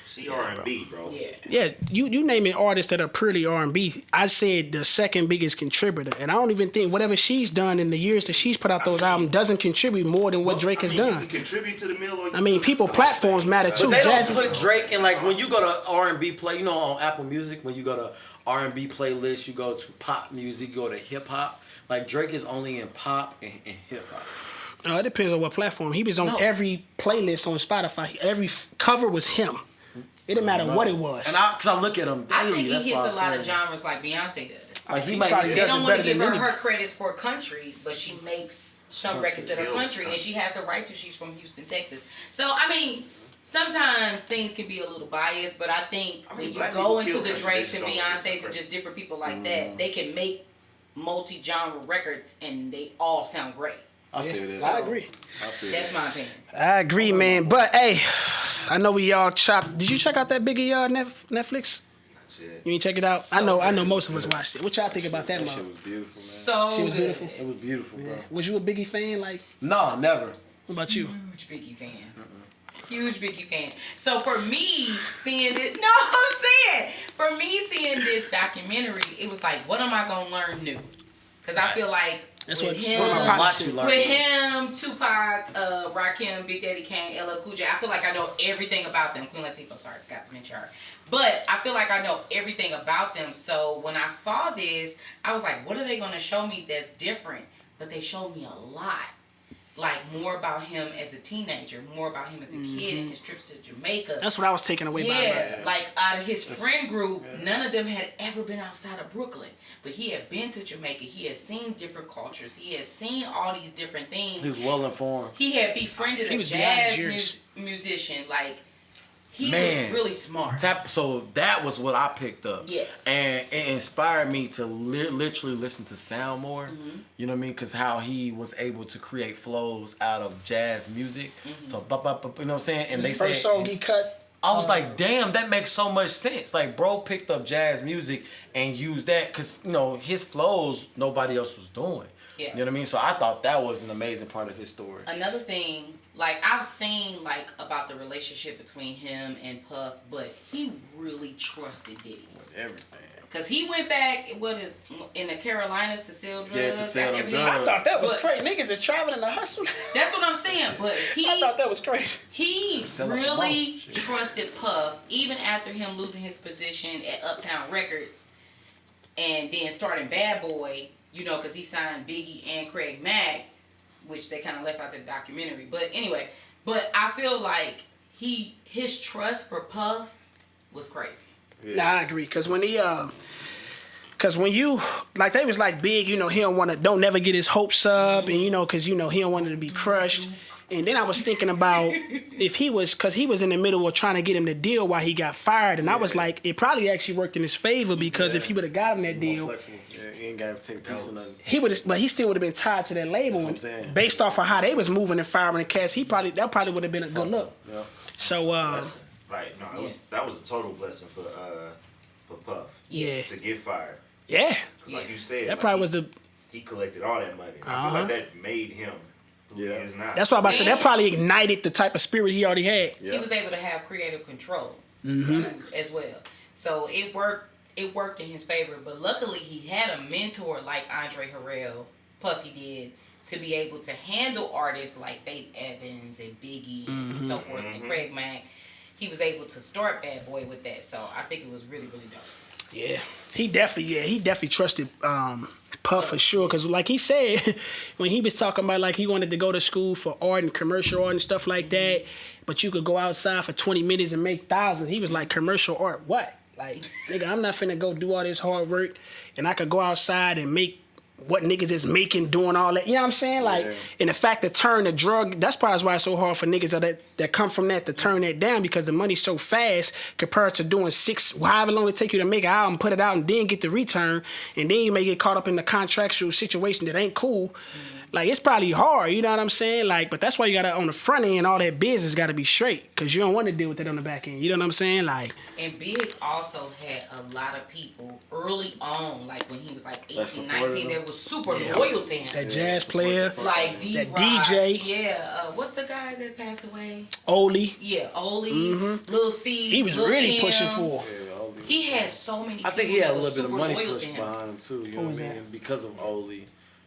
She R&B, bro. Yeah, you naming artists that are purely R&B. I said the second biggest contributor, and I don't even think whatever she's done in the years that she's put out those albums doesn't contribute more than what Drake has done. You can contribute to the mill. I mean, people platforms matter too. But they don't put Drake in like when you go to R&B play. You know, on Apple Music when you go to R&B playlist, you go to pop music, you go to hip hop. Like Drake is only in pop and hip hop. It depends on what platform. He was on every playlist on Spotify. Every cover was him. It didn't matter what it was. And because I look at him daily, I think he hits a lot of genres like Beyonce does. Like they don't want to give her credits for country, but she makes some records that are country, and she has the rights to. She's from Houston, Texas. So I mean, sometimes things can be a little biased, but I think when you go into the Drakes and Beyonces and just different people like that, they can make multi-genre records and they all sound great. I feel that. I agree. That's my opinion. I agree, man. But hey, I know we all chopped. Did you check out that Biggie Netflix? You ain't check it out? I know most of us watched it. What y'all think about that, That shit was beautiful, man. So she was beautiful. It was beautiful, bro. Was you a Biggie fan? Like, no, never. What about you? Huge Biggie fan. Huge Biggie fan. So for me seeing this, for me seeing this documentary, it was like, what am I gonna learn new? Because I feel like that's with him, Tupac, Rakim, Big Daddy Kane, LL Cool J, I feel like I know everything about them. Queen Latifah, sorry, forgot to mention her. But I feel like I know everything about them. So when I saw this, I was like, what are they going to show me that's different? But they showed me a lot. Like more about him as a teenager, more about him as a kid and his trips to Jamaica. That's what I was taken away by. Yeah, like out of his friend group, none of them had ever been outside of Brooklyn. But he had been to Jamaica. He had seen different cultures. He had seen all these different things. He was well informed. He had befriended a jazz musician. Like, he was really smart. So that was what I picked up. Yeah. And it inspired me to literally listen to sound more. You know what I mean? Because how he was able to create flows out of jazz music. So, you know what I'm saying? And they first song he cut. I was like, damn, that makes so much sense. Like, bro picked up jazz music and used that because, you know, his flows, nobody else was doing. Yeah. You know what I mean? So I thought that was an amazing part of his story. Another thing, like, I've seen, like, about the relationship between him and Puff, but he really trusted Diddy. With everything. Because he went back, in the Carolinas to sell drugs. Yeah, to sell drugs. I thought that was crazy. Niggas is traveling to hustle. That's what I'm saying. But I thought that was crazy. He really trusted Puff, even after him losing his position at Uptown Records and then starting Bad Boy, you know, because he signed Biggie and Craig Mack, which they kind of left out the documentary. But anyway, I feel like his trust for Puff was crazy. Yeah. Nah, I agree. Cause when when you like they was like Big, you know, he don't never get his hopes up, and you know, cause you know he don't want it to be crushed. And then I was thinking about if cause he was in the middle of trying to get him the deal while he got fired, and I was like, it probably actually worked in his favor because if he would have got him that deal, he ain't got to take a piece of nothing. He would, but he still would have been tied to that label. That's what I'm saying. Based off of how they was moving and firing the cast, that probably would have been a good look. Yeah. So that was a total blessing for Puff. Yeah. To get fired. Yeah. Because like you said, that probably was he collected all that money. I feel like that made him who he is now. That's why I'm about to say that probably ignited the type of spirit he already had. He was able to have creative control too, as well. So it worked in his favor. But luckily he had a mentor like Andre Harrell, Puffy did, to be able to handle artists like Faith Evans and Biggie and so forth and Craig Mack. He was able to start Bad Boy with that. So I think it was really, really dope. Yeah, he definitely trusted Puff for sure. Cause like he said, when he was talking about like he wanted to go to school for art and commercial art and stuff like that, but you could go outside for 20 minutes and make thousands. He was like, commercial art, what? Like, nigga, I'm not finna go do all this hard work, and I could go outside and make what niggas is making, doing all that. You know what I'm saying? Like, and the fact to turn the drug, that's probably why it's so hard for niggas that come from that to turn that down, because the money's so fast compared to doing however long it take you to make an album, put it out, and then get the return, and then you may get caught up in the contractual situation that ain't cool. Like, it's probably hard, you know what I'm saying? Like, but that's why you gotta, on the front end, all that business gotta be straight, because you don't want to deal with it on the back end. You know what I'm saying? Like, and Big also had a lot of people early on, like when he was like 18, 19, that was super loyal to him. That jazz player, like that DJ. Yeah, what's the guy that passed away? Oli. Yeah, Oli, Lil C. He was Lil really Kim. pushing for. He had so many people. I think he had a that was little bit of super money loyal pushed to him. behind him too. You know what I mean? Because of Oli.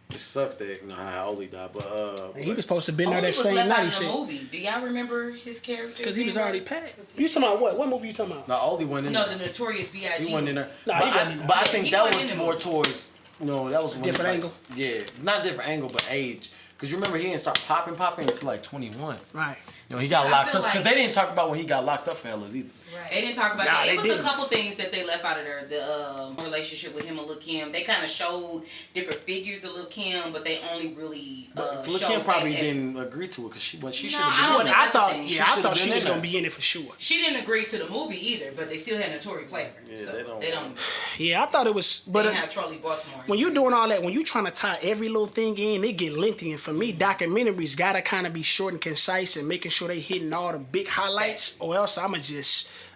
It sucks that how Oli died, but he was supposed to be there Oli that was same left night. out of the movie. Do y'all remember his character? Because he was already passed. You talking about what? What movie you talking about? No, Oli went in. No, there. the Notorious B.I.G. He went in there. Nah, but I think He that wasn't was in the more movie. towards that was when Different it's angle? Yeah, not different angle, but age. Because you remember he didn't start popping until like 21. Right. You know, he got locked feel up because like- they didn't talk about when he got locked up, fellas either. They didn't talk about Nah, that. they It was didn't. a couple things that they left out of there. The relationship with him and Lil Kim. They kind of showed different figures of Lil Kim, but they only really But showed Lil Kim probably Faith Evans. didn't agree to it because she No, should I have don't been think I that's the thought, thing. I thought she been was in gonna there. be in it for sure. She didn't agree to the movie either, but they still had Notorious play her. Yeah, So they don't- Yeah, I thought it was, they but didn't have Charlie Baltimore. when you doing all that, when you trying to tie every little thing in, it get lengthy. And for me, documentaries gotta kind of be short and concise and making sure they hitting all the big highlights, or else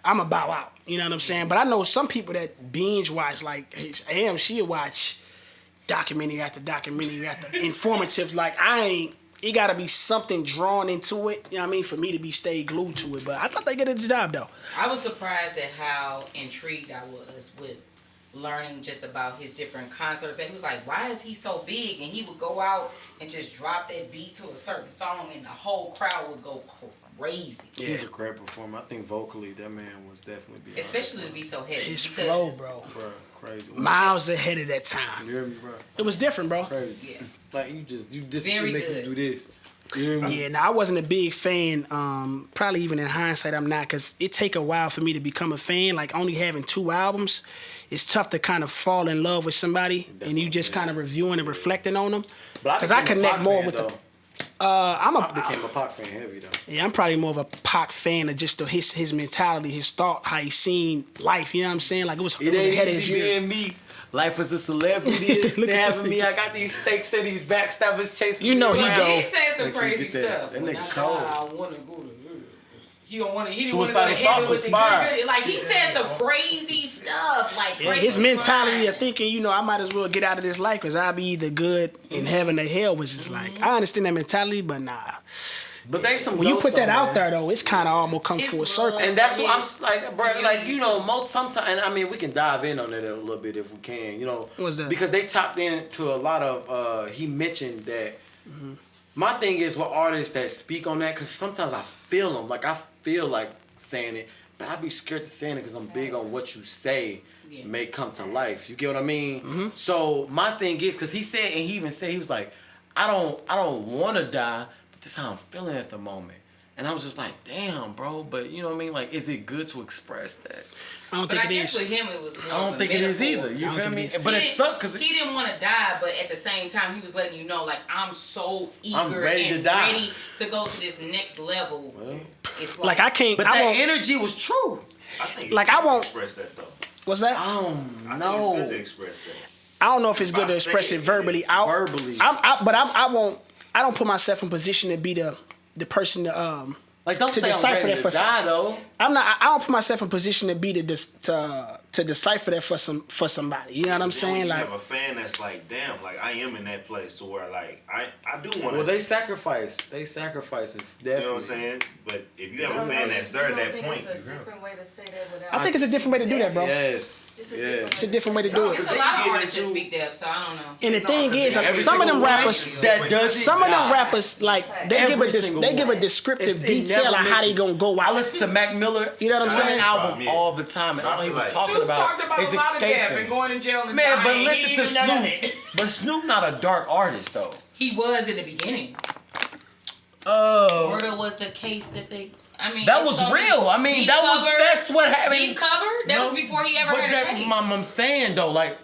I'ma bow out. You know what I'm saying? But I know some people that binge watch, like she'll watch documentary after documentary after informative. Like it gotta be something drawn into it. You know what I mean? For me to stay glued to it. But I thought they did the job though. I was surprised at how intrigued I was with learning just about his different concerts. They was like, why is he so big? And he would go out and just drop that beat to a certain song and the whole crowd would go crazy. He's a great performer. I think vocally that man was definitely beyond. Especially to be so heavy. His because- flow, bro. Bro, crazy. Miles ahead of that time. You hear me, bro? It was different, bro. Crazy. Yeah. Like you Very make good. you do this. You hear me? Yeah, now I wasn't a big fan. Probably even in hindsight, I'm not, because it take a while for me to become a fan. Like only having 2 albums, it's tough to kind of fall in love with somebody That's and you what just I'm kind of reviewing and reflecting on them. But Because I became a connect Pac more fan, with though. I became a Pac fan heavy though. Yeah, I'm probably more of a Pac fan of just his mentality, his thought, how he seen life. You know what I'm saying? Like it was ahead of his years. me. Life as a celebrity. Look They at having this me. I got these stakes and these backstabbers chasing You me know he around. go. He said some Make sure you crazy get that. stuff. That When nigga I cold. die, I want to go to. He don't want to. He didn't want to go to Suicidal heaven thoughts with was the fire. good. Like he said some crazy stuff. Like Yeah, crazy his mentality fire. of thinking, I might as well get out of this life because I'll be either good in heaven or hell, which is like, I understand that mentality, but nah. But they some When you ghosts, put that though, out man. there, though, it's kind of almost come It's full love. circle. And that's what Yes. I'm like, bro. Like most sometimes, and I mean, we can dive in on it a little bit if we can. What's that? Because they tapped into a lot of. He mentioned that. My thing is with artists that speak on that, because sometimes I feel them. Like I feel like saying it, but I'd be scared to saying it because I'm big on what you say may come to life. You get what I mean? So my thing is, because he said, and he even said, he was like, I don't want to die, but this is how I'm feeling at the moment. And I was just like, damn, bro. But you know what I mean? Like, is it good to express that? I don't But think I it guess is. with him it was. More I don't of a think it is metaphor. either. You I don't feel think me? it is. But it sucked because he didn't want to die, but at the same time he was letting you know, like I'm so eager I'm ready and to die. ready to go to this next level. It's Like, I can't, But I that won't, energy was true. I think Like, it's I good to won't- express that though. what's that? I don't I know. think it's good to express that. I don't know if it's good to I express say it it, verbally it out. Verbally. I don't put myself in position to be the person to Like, don't to say I'm decipher ready that to for die, though. I don't put myself in position to be to to decipher that for somebody. You know what I'm saying? You Like, have a fan that's like, damn, like I am in that place to where like I do want to. Well, they sacrifice. They sacrifice it. Definitely. You know what I'm saying? But if you have a fan that's there at that point, It's a different way to say that without. I think it's a different way to do that, bro. Yes. It's a different way to do it. It's a lot of artists that speak deaf, so I don't know. And the thing is, Every some of them single rappers, one that does it, some of them God. rappers, like they give a descriptive detail on how they gonna go I out. listen to Mac Miller. You know what I'm saying? Album Yeah. all the time, and all he was Like, talking Snoop about talked about is a lot of death and escaping. going to jail and Man, but dying. listen He to knew none of Snoop. it. But Snoop not a dark artist though. He was in the beginning. Oh. Murder was the case that they. I mean, That it's was so real. I mean, deep that was cover, that's what happened. Deep cover. That was before he ever But had a that, case. I'm saying though, like,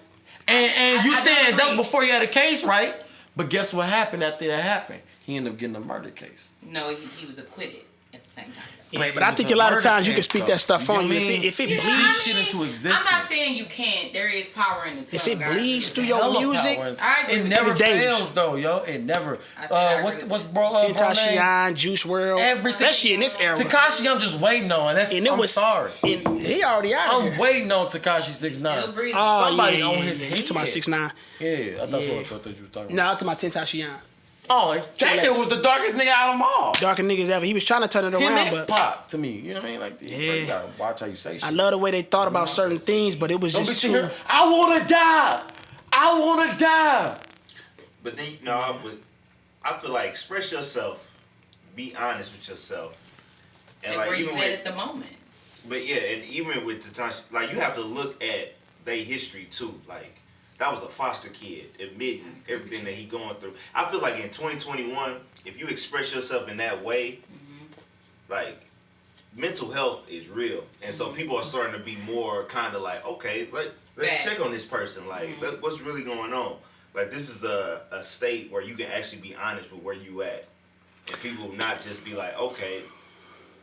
and you I don't saying that agree. was before he had a case, right? But guess what happened after that happened? He ended up getting a murder case. No, he was acquitted at the same time. Yeah, but I think a lot of times you can speak that stuff on you. If it You bleeds, speak shit into existence. I'm not saying you can't. There is power in the tongue. if it I agree bleeds with through that. your music, I agree it with never It's dangerous. fails though, yo. It never. I said I agree What's with what's that. bro name? Tentacion, Juice WRLD, Every especially in this era. Tekashi, I'm just waiting on. That's And it I'm was sorry. And he already out I'm here. waiting on Tekashi Still 6ix9ine. breathing. Oh, Somebody yeah, on yeah, his yeah. head. He talking about 6ix9ine. Yeah, I thought Yeah. you were talking about. No, I'm talking about Tentacion. Oh, that nigga was the darkest nigga out of them all. Darker niggas ever. He was trying to turn it Him around, and but Pop to me. You know what I mean? Like, Yeah. you gotta watch how you say shit. I love the way they thought about certain things, but it was Don't be just sitting too. here, I wanna die. I wanna die. but then but I feel like express yourself, be honest with yourself, and Like like where you even at with, at the moment. but yeah, and even with Tekashi, like you have to look at their history too, like. That was a foster kid admitting everything that he going through. I feel like in 2021, if you express yourself in that way, like mental health is real, and so people are starting to be more kind of like, okay, let's Facts. check on this person. Like, what's really going on? Like, this is a state where you can actually be honest with where you at, and people not just be like, okay,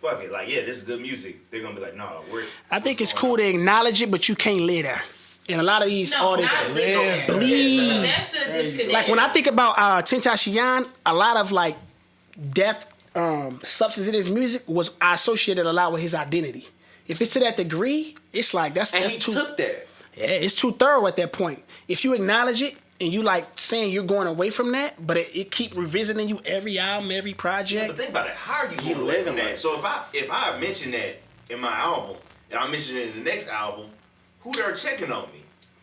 fuck it, like yeah, this is good music. They're gonna be like, no, I think it's cool to acknowledge it, but you can't live there. And a lot of these artists not live there. bleed. So that's the disconnect. Like when I think about Tentacion, a lot of like depth, substance in his music was I associated a lot with his identity. If it's to that degree, it's like that's And he too. took that. Yeah, it's too thorough at that point. If you acknowledge it and you like saying you're going away from that, but it keep revisiting you every album, every project. But think about it. How are you He going away from living that? like- So if I mention that in my album and I mention it in the next album, who they're checking on me?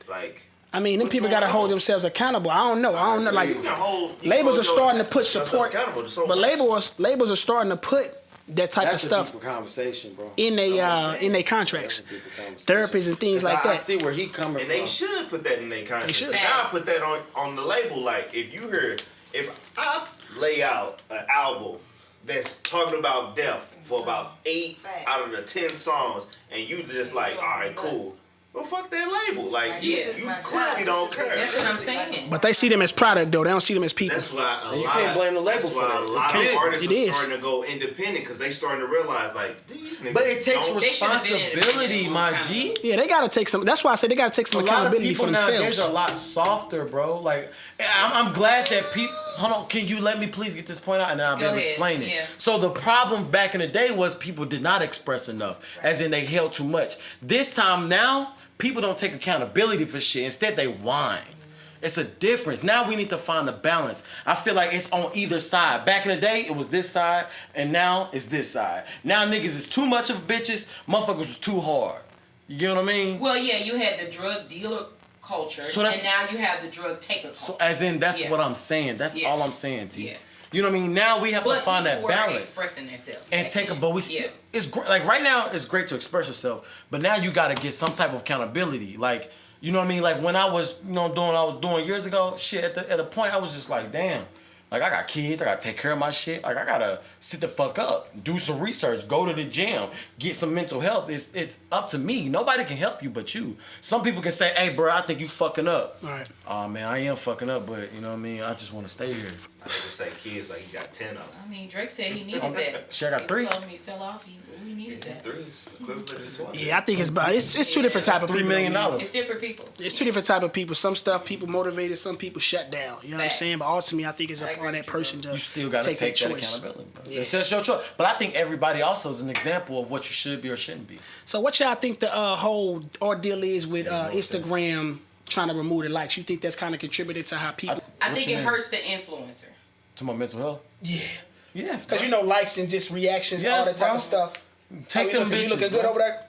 Like I mean, them what's people going got to hold on? themselves accountable. I don't know. Like you can hold you labels can are hold starting to put yourself support, accountable to so but much. labels are starting to put that type That's of stuff a deeper conversation, bro. in Know what I'm they saying? contracts, That's a deeper conversation. therapies and things 'Cause like I that. see where he coming And from. they should put that in their contract. should. Now I put that on the label. Like if you hear, if I lay out an album that's talking about death for about 8 out of the 10 songs, and you just like, all right, cool. Well, fuck that label. Like you clearly don't care. That's what I'm saying. But they see them as product though. They don't see them as people. That's why a And you lot can't blame the label that's for why that. a It's lot of business. artists It are is. starting to go independent because they starting to realize like these niggas. But it takes don't- They should've been in it responsibility, a my long time G. Yeah, they gotta take some. That's why I say they gotta take some A lot of accountability people for nowadays themselves. are a lot softer, bro. Like, I'm glad that people. Hold on, can you let me please get this point out and then I'll be Go able to ahead, explain it. yeah. So the problem back in the day was people did not express enough, as in they held too much. This time now, people don't take accountability for shit. Instead, they whine. It's a difference. Now we need to find a balance. I feel like it's on either side. Back in the day, it was this side, and now it's this side. Now niggas is too much of bitches. Motherfuckers was too hard. You get what I mean? Well, yeah, you had the drug dealer culture, So that's- and now you have the drug taker culture. So as in, that's Yeah. what I'm saying. That's Yeah. all I'm saying, T. Yeah. You know what I mean? Now we have to But find that people were balance expressing themselves. and take a. But we still, it's great. Like right now, it's great to express yourself. But now you got to get some type of accountability. Like you know what I mean? Like when I was, doing what I was doing years ago. Shit, at a point, I was just like, damn. Like I got kids, I gotta take care of my shit. Like I gotta sit the fuck up, do some research, go to the gym, get some mental health. It's up to me. Nobody can help you but you. Some people can say, "Hey, bro, I think you fucking up." Right. Oh man, I am fucking up, but you know what I mean. I just want to stay here. nigga say kids like he got 10 of them. I mean, Drake said he needed that. Sure, I got 3. He told him he fell off. He needed that. 3 is equivalent to 20. Yeah, I think it's two different type of $3 people. million. It's different people. It's two different type of people. Some stuff people motivated, some people shut down. You know what I'm Facts. saying? But ultimately, I think it's I up agree on that with you, person bro. to You still got to take that choice. accountability, bro. Yeah. It's just your choice. But I think everybody also is an example of what you should be or shouldn't be. So what y'all think the whole ordeal is with Instagram trying to remove the likes? You think that's kind of contributed to how people? I What think you it mean? hurts the influencer. To my mental health. Yeah. Yes, Because you know likes and just reactions, all Yes, that type bro. of stuff. Take How them you bitches. looking good bro. over there?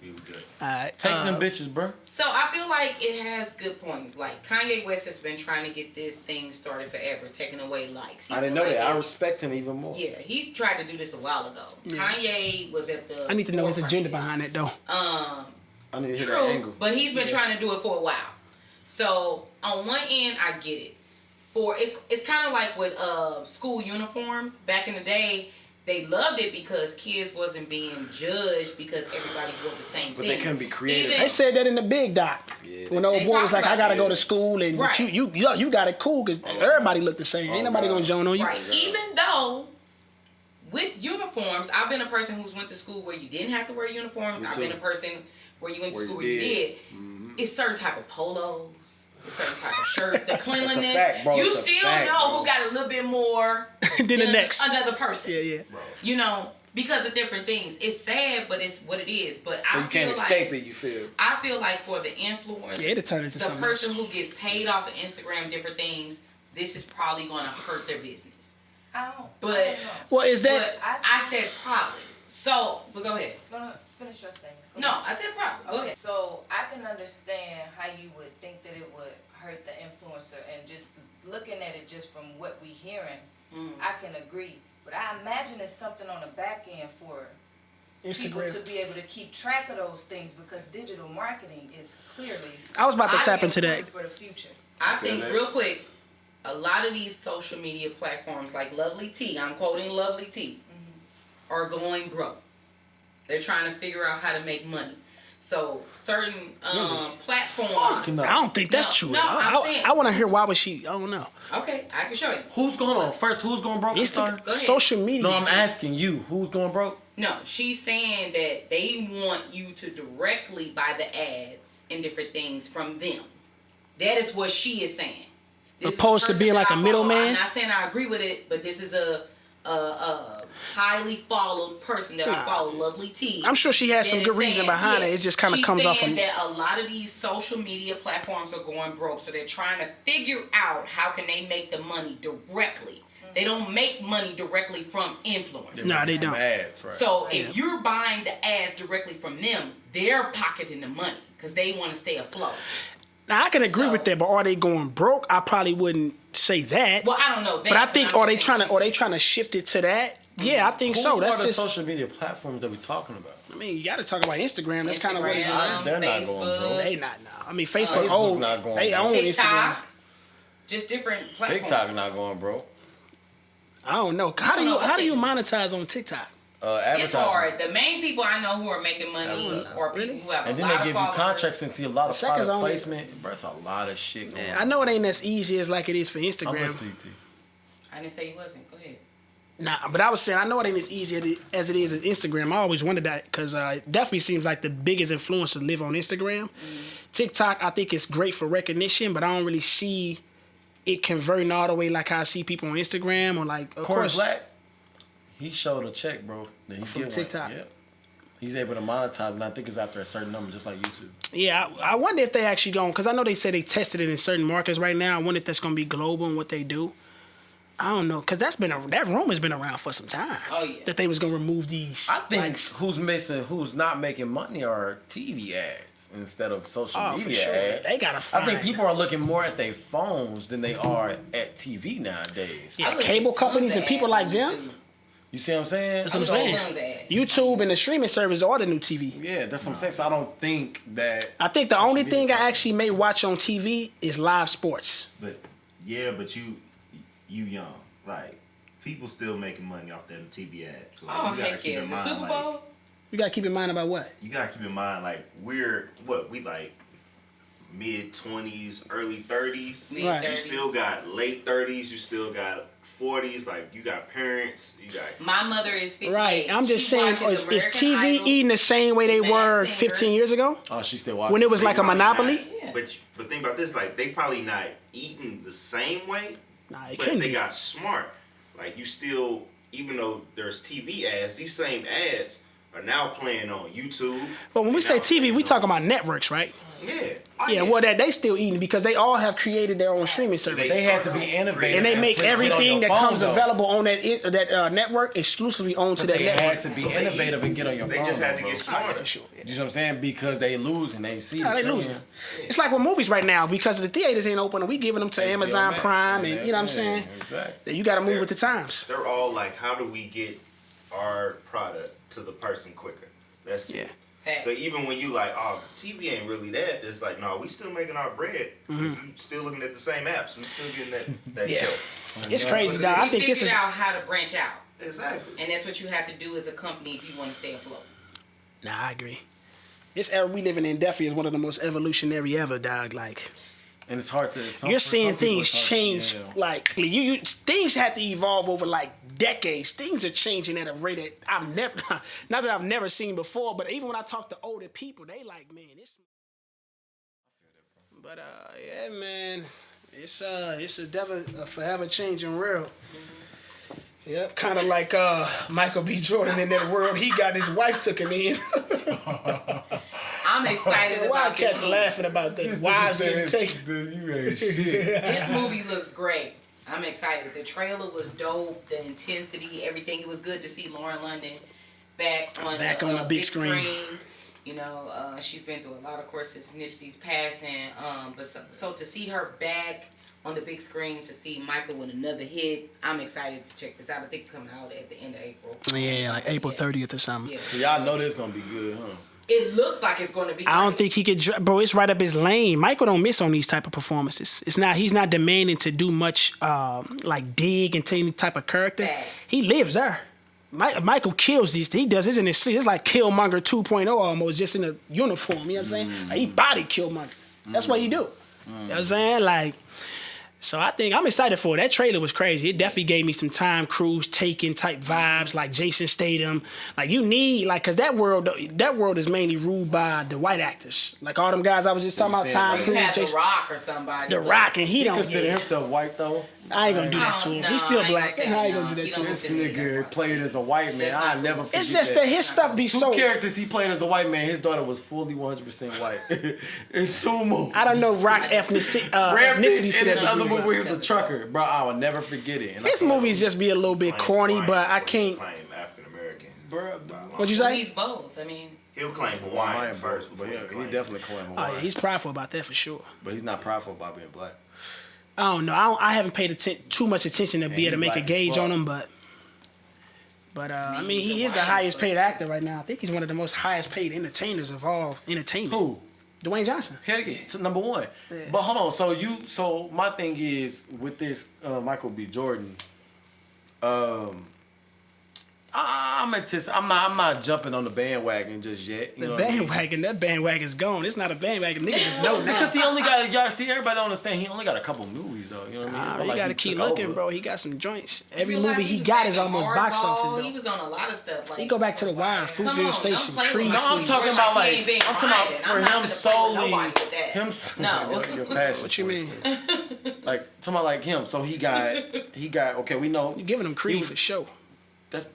He was good. All right. Take them bitches, bro. So I feel like it has good points. Like Kanye West has been trying to get this thing started forever, taking away likes. He I didn't feel know like that. I it- respect him even more. Yeah, he tried to do this a while ago. Kanye was at the. I need to know his forefront agenda of this. behind it though. I need to hear that True, angle. but he's been trying to do it for a while. So on one end, I get it. It's kind of like with school uniforms. Back in the day, they loved it because kids wasn't being judged because everybody wore the same But thing. they couldn't be creative. They said that in the big doc. Yeah. When the old They boy was talked like, I about gotta it. go to school and Right. you got it cool because everybody looked the same. Ain't nobody God. gonna join on you. Right. Even though with uniforms, I've been a person who's went to school where you didn't have to wear uniforms. Me I've too. been a person where you went to Where school you where you did. did. It's certain type of polos. It's certain type of shirts. The cleanliness. fact, bro. You It's a still fact, know bro. who got a little bit more Then the next. another person. Yeah. You know, because of different things. It's sad, but it's what it is. But So I you can't feel escape like, it, you feel? I feel like for the influencer, Yeah, it'll turn into the something person else. who gets paid off of Instagram, different things, this is probably going to hurt their business. I don't But- know. Well, is that But I said probably. So, but go ahead. No, finish your statement. Go No, ahead. I said probably. Go Okay, ahead. so I can understand how you would think that it would hurt the influencer, and just looking at it just from what we hearing, I can agree. But I imagine it's something on the back end for people to Instagram? be able to keep track of those things, because digital marketing is clearly I was about to tap into important that. for the future. I feel think that. real quick, a lot of these social media platforms like Lovely T, I'm quoting Lovely T, are going broke. They're trying to figure out how to make money. So certain platforms. Fuck no. I don't think that's No, true. no, I'm I saying- want to hear why was she? I don't know. Okay, I can show you. Who's going on first? Who's going broke? Insta- Go ahead. social media. No, I'm asking you. Who's going broke? No, she's saying that they want you to directly buy the ads and different things from them. That is what she is saying. This is the Opposed to person being that like I a follow. middleman? I'm not saying I agree with it, but this is a highly followed person that I follow, Lovely T. I'm sure she has some that good is reason saying- behind it. yeah, It just kind of she's comes off saying of. that a lot of these social media platforms are going broke, so they're trying to figure out how can they make the money directly. They don't make money directly from influencers. Nah, they Some don't. ads, right? So if you're buying the ads directly from them, they're pocketing the money because they want to stay afloat. Now I can agree So- with that, but are they going broke? I probably wouldn't say that. Well, I don't know. But I think are they trying to shift it to that? Yeah, I think Who so. are That's the just. social media platforms that we're talking about? I mean, you got to talk about Instagram. That's kind of what it's Instagram, around. They're not going Facebook, broke. They not now. I mean, Facebook. Facebook not going they broke. own Instagram. TikTok, just different platforms. TikTok not going broke. I don't know. How do you monetize on TikTok? It's hard. Advertisements. The main people I know who are making money Advertising. are people Really? who have And a then lot they of give you followers. contracts and see a lot of Seconds product only. placement. Bro, it's a lot of shit going I on. know it ain't as easy as like it is for I'm Instagram. listening to you, T. I didn't say he wasn't. Go ahead. Nah, but I was saying I know it ain't as easy as it is at Instagram. I always wondered that because it definitely seems like the biggest influencers live on Instagram. TikTok, I think it's great for recognition, but I don't really see it converting all the way like how I see people on Instagram or like. Of Corey course, Black, he showed a check, bro. That he From get TikTok. One. Yep. He's able to monetize, and I think it's after a certain number, just like YouTube. yeah, I wonder if they actually going because I know they said they tested it in certain markets right now. I wonder if that's going to be global and what they do. I don't know because that rumor's been around for some time. Oh, yeah. That they was going to remove these. I think likes. who's not making money are TV ads instead of social Oh, for media sure. ads. They gotta I find. think people are looking more at their phones than they are at TV nowadays. Yeah, I look cable at tons companies of and people ads like on them. YouTube. You see what I'm saying? That's what I'm I look saying. at tons of ads. YouTube and the streaming service are the new TV. Yeah, that's what I'm saying. So I don't think that. I think the social only media thing I platforms- actually may watch on TV is live sports. But you young. Like, people still making money off them TV ads. So Oh, you gotta heck keep yeah. in The mind, Super like, Bowl? You gotta keep in mind about what? you gotta keep in mind, like, we like mid-20s, early 30s. Mid-30s. You still got late 30s. You still got 40s. Like, you got parents. You got... My mother is 58. Right. I'm just She saying, watches is American TV Idol. eating the same way they were 15 years ago? Oh, she still watching. When it was They like a probably monopoly? not- But think about this, like, they probably not eating the same way, Nah, it but can they be. got smart. Like, you still, even though there's TV ads, these same ads are now playing on YouTube. But when we They're say now TV, playing we on- talk about networks, right? Yeah. Yeah, well, that they still eating because they all have created their own streaming service. They had to be innovative. And they make put it on everything your that phone, comes though. available on that network exclusively owned to But that they network. had to be So they innovative and get on your They phone. just had to bro. get Oh, yeah, smarter. for sure. Yeah. You know what I'm saying? Because they lose and they see Yeah, the they losing. trend. It's like with movies right now because the theaters ain't open and we giving them to HBO Amazon Max, Prime yeah, and you know what I'm yeah, saying? Exactly. That you got to move with the times. They're all like, how do we get our product to the person quicker? That's Yeah. it. Facts. So even when you like, oh, TV ain't really that, it's like, no, we still making our bread. You still looking at the same apps. We still getting that Yeah. show. It's crazy, dog. I We think this figured is. out how to branch out. Exactly. And that's what you have to do as a company if you want to stay afloat. Nah, I agree. This era we living in definitely is one of the most evolutionary ever, dog. Like And it's hard to. you're seeing some people things it's hard to- change. yeah. Like you things have to evolve over like decades. Things are changing at a rate that I've never, not that I've never seen before. But even when I talk to older people, they like, man, this. But yeah, man, it's a definitely a forever changing world. Yep, kind of like Michael B. Jordan in that world. He got his wife took him in. I'm excited The about this Wildcats movie. laughing about that. Wives getting taken. You ain't shit. This movie looks great. I'm excited. The trailer was dope. The intensity, everything. It was good to see Lauren London back on the big screen. You know, she's been through a lot, of course, since Nipsey's passing. But so to see her back on the big screen, to see Michael with another hit, I'm excited to check this out. I think it's coming out at the end of April. Yeah, like April 30th or something. Yeah. So y'all know this gonna be good, huh? It looks like it's going to be. I don't great. think he could, bro. It's right up his lane. Michael don't miss on these type of performances. It's not. He's not demanding to do much, like dig into any type of character. Facts. He lives there. Michael kills these. He does this in his sleep. It's like Killmonger 2.0 almost, just in a uniform. You know what I'm saying? Like, he body Killmonger. That's what he do. You know what I'm saying? Like. So I think I'm excited for it. That trailer was crazy. It definitely gave me some Tom Cruise Taken type vibes, like Jason Statham. Like you need, like, cause that world is mainly ruled by the white actors. Like all them guys I was just talking about, saying, Tom like, You Cruise, have The Jason, Rock or somebody. The but- Rock, and he He don't. consider Yeah. himself white though. I ain't gonna do that to him. No, He's still I ain't black. gonna say I ain't no. gonna do He that to don't him. This consider nigga played as a white man. That's I not- never forget It's just that. that his stuff be Two so. characters he played as a white man. His daughter was fully 100% white. In two movies. I don't know Rock ethnicity Rampage to in that his other degree, movie, but he was a trucker. Bro, I will never forget it. And his I thought, movies just be a little bit corny, but I can't. Claim African American. Bro, What'd you Well, say? he's both. I mean, He'll claim Hawaiian Hawaiian first, but before yeah, he he claim. definitely claimed Oh Hawaiian. yeah, he's prideful about that for sure. But he's not prideful about being black. I don't know. I haven't paid too much attention to be able to he make a black as gauge fuck. on him, but I mean, he he's is the a highest white paid person. actor right now. I think he's one of the most highest paid entertainers of all entertainment. Who? Dwayne Johnson. Hell yeah, to number one. But hold on, so my thing is with this Michael B. Jordan, I'm not jumping on the bandwagon just yet. You The know what I mean? bandwagon, that bandwagon's gone. It's not a bandwagon. Niggas just know now. Because he only got, y'all see, everybody don't understand. He only got a couple movies though. You know what I mean? It's Nah, not you like gotta he keep took looking, over. bro. He got some joints. Every realize movie he was got back is in almost box Hardball. office He though. was on a lot of stuff. Like, He go back to The Wire, Come Fruitville on, Station, don't play Creed. with No, I'm me. talking We're about like, like he ain't being I'm talking about private. for I'm not him gonna play with solely. nobody with that. Him. No. Your fashion What you choice. mean? Like talking about like him. So he got. Okay, we know. You giving him He Creed was- for sure.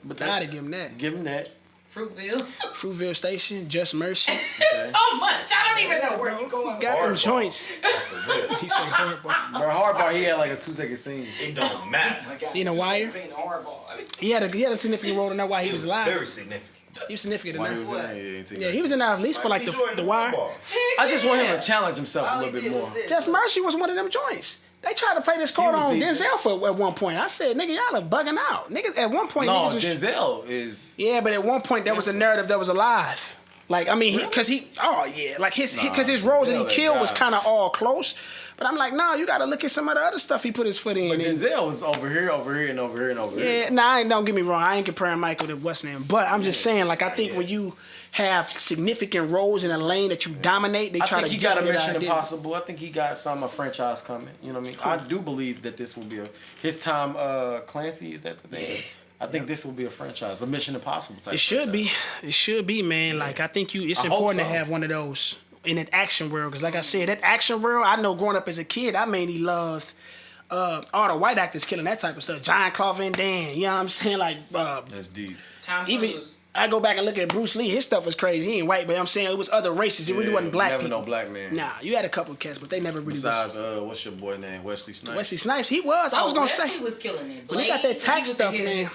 But Gotta give him that. Give him that. Fruitville. Fruitville Station, Just Mercy. It's so much. I don't even know where you going. Got them Hardball. joints. He said horrible. Bro, Hardball, he had like a 2-second scene. It don't matter. You know why? Seen Horrible. I mean, He had a significant role in that while he was alive. Very significant. He was significant in While he that. was in there, Yeah, he was in there at least for like He joined the Wire. football. I just want him to challenge himself a little bit more. Just Mercy was one of them joints. They tried to play this card was on decent. Denzel for at one point. I said, nigga, y'all are bugging out. Niggas at one point, No, niggas was, Denzel is. yeah, but at one point there was a narrative that was alive. Like, I mean, because his roles that he killed was kind of all close. But I'm like, nah, you got to look at some of the other stuff he put his foot in. But Denzel was over here, and over here, and over here. Yeah, nah, don't get me wrong. I ain't comparing Michael to what's name. But I'm just saying, like, I think when you have significant roles in a lane that you dominate, they try to. I think he got a Mission Impossible. I think he got a franchise coming. You know what I mean? Cool. I do believe that this will be his time. Clancy, is that the thing? Yeah. I think this will be a franchise, a Mission Impossible type. It should be. It should be, man. Like, I think it's important to have one of those in an action world. Because, like I said, that action world, I know growing up as a kid, I mainly loved all the white actors killing that type of stuff. Jean-Claude Van Damme, you know what I'm saying? Like, that's deep. Tom Cruise. I go back and look at Bruce Lee. His stuff was crazy. He ain't white, but I'm saying it was other races. It really wasn't black people. Never no black man. Nah, you had a couple of cats, but they never really. Besides, what's your boy name? Wesley Snipes. Wesley Snipes, he was. I was gonna say he was killing it. When he got that tax stuff, man.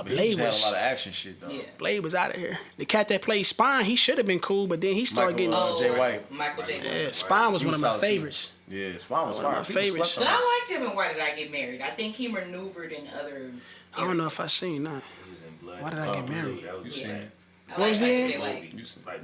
Blade was a lot of action shit though. Yeah. Blade was out of here. The cat that played Spine, he should have been cool, but then he started getting. Jay White. Michael J. White. Yeah, Spine was one of my favorites. Yeah, Spine was one of my favorites. But I liked him in Why Did I Get Married? I think he maneuvered in other areas. I don't know if I seen that. He was in Blood. Why Did I Get Married? That was What was he in? Like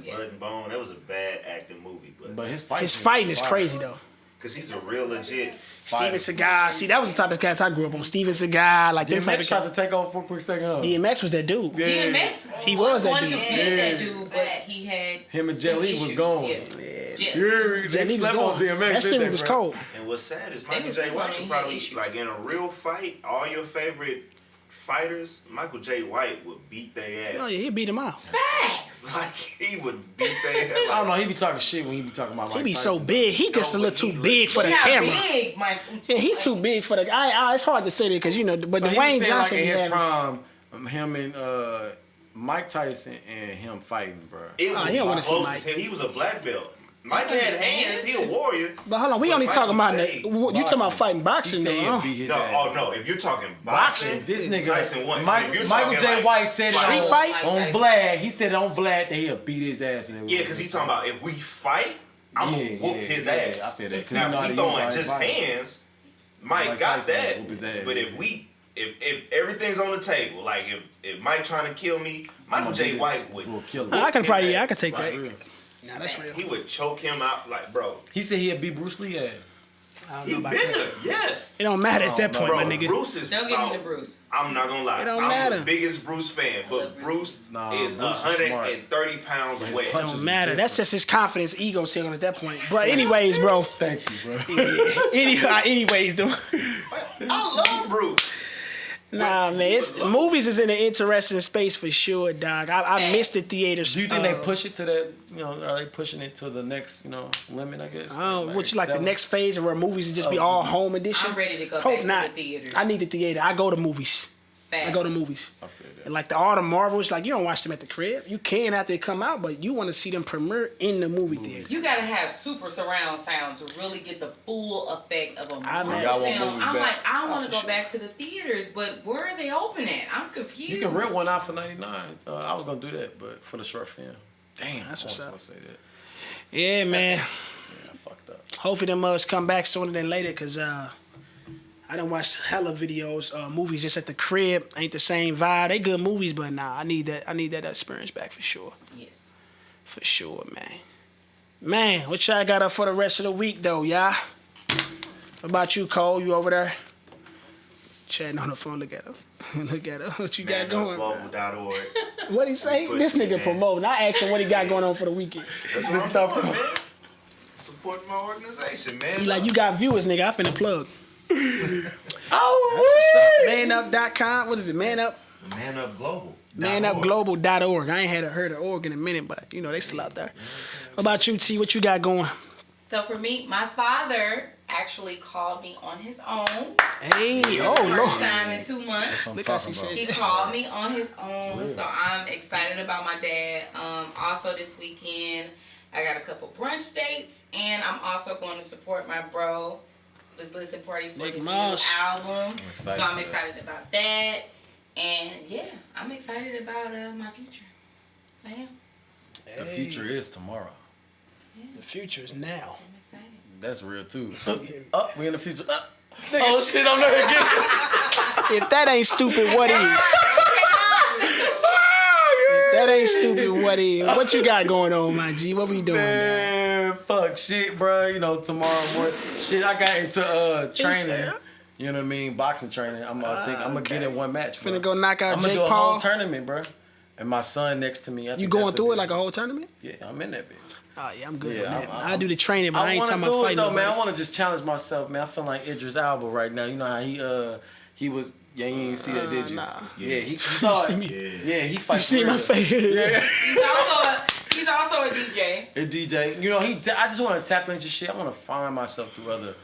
Blood and Bone. That was a bad acting movie, but his fighting is crazy though. Cause he's a real legit. Steven Seagal. See, that was the type of cats I grew up on. Steven Seagal, like them type of tried to take over for a quick second. DMX was that dude. Yeah. DMX, he was that dude. That dude, but he had him and Jet Li was gone. Jet Li was gone. That shit was cold. And what's sad is Michael J. White could probably like in a real fight, all your favorite fighters, Michael J. White would beat their ass. Oh yeah, he'd beat him out. Facts. Like he would beat their ass. Like, I don't know. He be talking shit when he be talking about Mike He be Tyson. so big. He just a little too big for the camera. Big, Michael. Yeah, he's too big for the. It's hard to say that because you know, but so Dwayne Johnson like in his prime, him and Mike Tyson and him fighting, bro. It was close as hell. He was a black belt. Mike had hands. He a warrior. But hold on, we only talking about you talking about fighting boxing though. No. If you're talking boxing, this nigga Tyson won. Michael J. White said it on Vlad. He said it on Vlad that he'll beat his ass. Yeah, because he's talking about if we fight, I'm gonna whoop his ass. I feel that. Now if he throwing just hands, Mike got that. But if everything's on the table, like if Mike trying to kill me, Michael J. White would kill him. I can take that. Nah, that's real. He would choke him out, like, bro. He said he'd beat Bruce Lee ass. He bigger, yes. It don't matter at that point, bro, my nigga. Bruce is. Don't get me to Bruce. I'm not gonna lie. It don't matter. I'm the biggest Bruce fan, but Bruce is 130 pounds away. It don't matter. That's just his confidence, ego taking at that point. But anyways, bro. Thank you, bro. Anyways, though. I love Bruce. Nah, man, movies is in an interesting space for sure, dog. I miss the theaters. Do you think they push it to that? You know, are they pushing it to the next, limit? I guess. What you like the next phase where movies just be all home edition? I'm ready to go back to the theaters. I need the theater. I go to movies. Facts. I go to movies. I feel that. And like all the Marvels, like you don't watch them at the crib. You can after they come out, but you want to see them premiere in the movie theater. You gotta have super surround sound to really get the full effect of a movie film. I'm like, I want to go back to the theaters, but where are they open at? I'm confused. You can rent one out for $99. I was gonna do that, but for the short film. Damn, that's what's up. Say that. Yeah, man. Yeah, I fucked up. Hopefully them mugs come back sooner than later, cause I done watched hella videos, movies just at the crib. Ain't the same vibe. They good movies, but nah, I need that experience back for sure. Yes. For sure, man. Man, what y'all got up for the rest of the week though, y'all? What about you, Cole? You over there? Chatting on the phone. Look at her. Look at her. What you got going? Global.org. What'd he say? This nigga promoting. I asked him what he got going on for the weekend. That's what I'm doing, man. Support my organization, man. He like, you got viewers, nigga. I finna plug. Manup.com. What is it? Man Up? Man Up Global. Manupglobal.org. I ain't heard of org in a minute, but they still out there. What about you, T? What you got going? So for me, my father actually called me on his own. Hey, First time in 2 months. Look how she said he called me on his own, so I'm excited about my dad. Also this weekend, I got a couple brunch dates, and I'm also going to support my bro. This listen party for his new album. So I'm excited about that. And yeah, I'm excited about my future. I am. The future is tomorrow. Yeah. The future is now. I'm excited. That's real too. We in the future. Oh shit, I'm never getting. If that ain't stupid, what is? If that ain't stupid. What is? What you got going on, my G? What we doing, man? Fuck shit, bro. You know, tomorrow morning. Shit, I got into training. You know what I mean? Boxing training. I'm gonna get in one match. Bro. Finna go knock out Jake Paul. I'm gonna do a whole tournament, bro. And my son next to me. You going through it like a whole tournament? Yeah, I'm in that bitch. Oh yeah, I'm good. Yeah, I do the training, but I ain't talking about fighting. Though, man. I want to just challenge myself, man. I feel like Idris Elba right now. You know how he was. Yeah, you didn't see that, did you? Nah. Yeah, he saw it. Yeah, he fights. You see my face? Yeah. He's also a DJ. A DJ. You know, I just want to tap into shit. I want to find myself through other,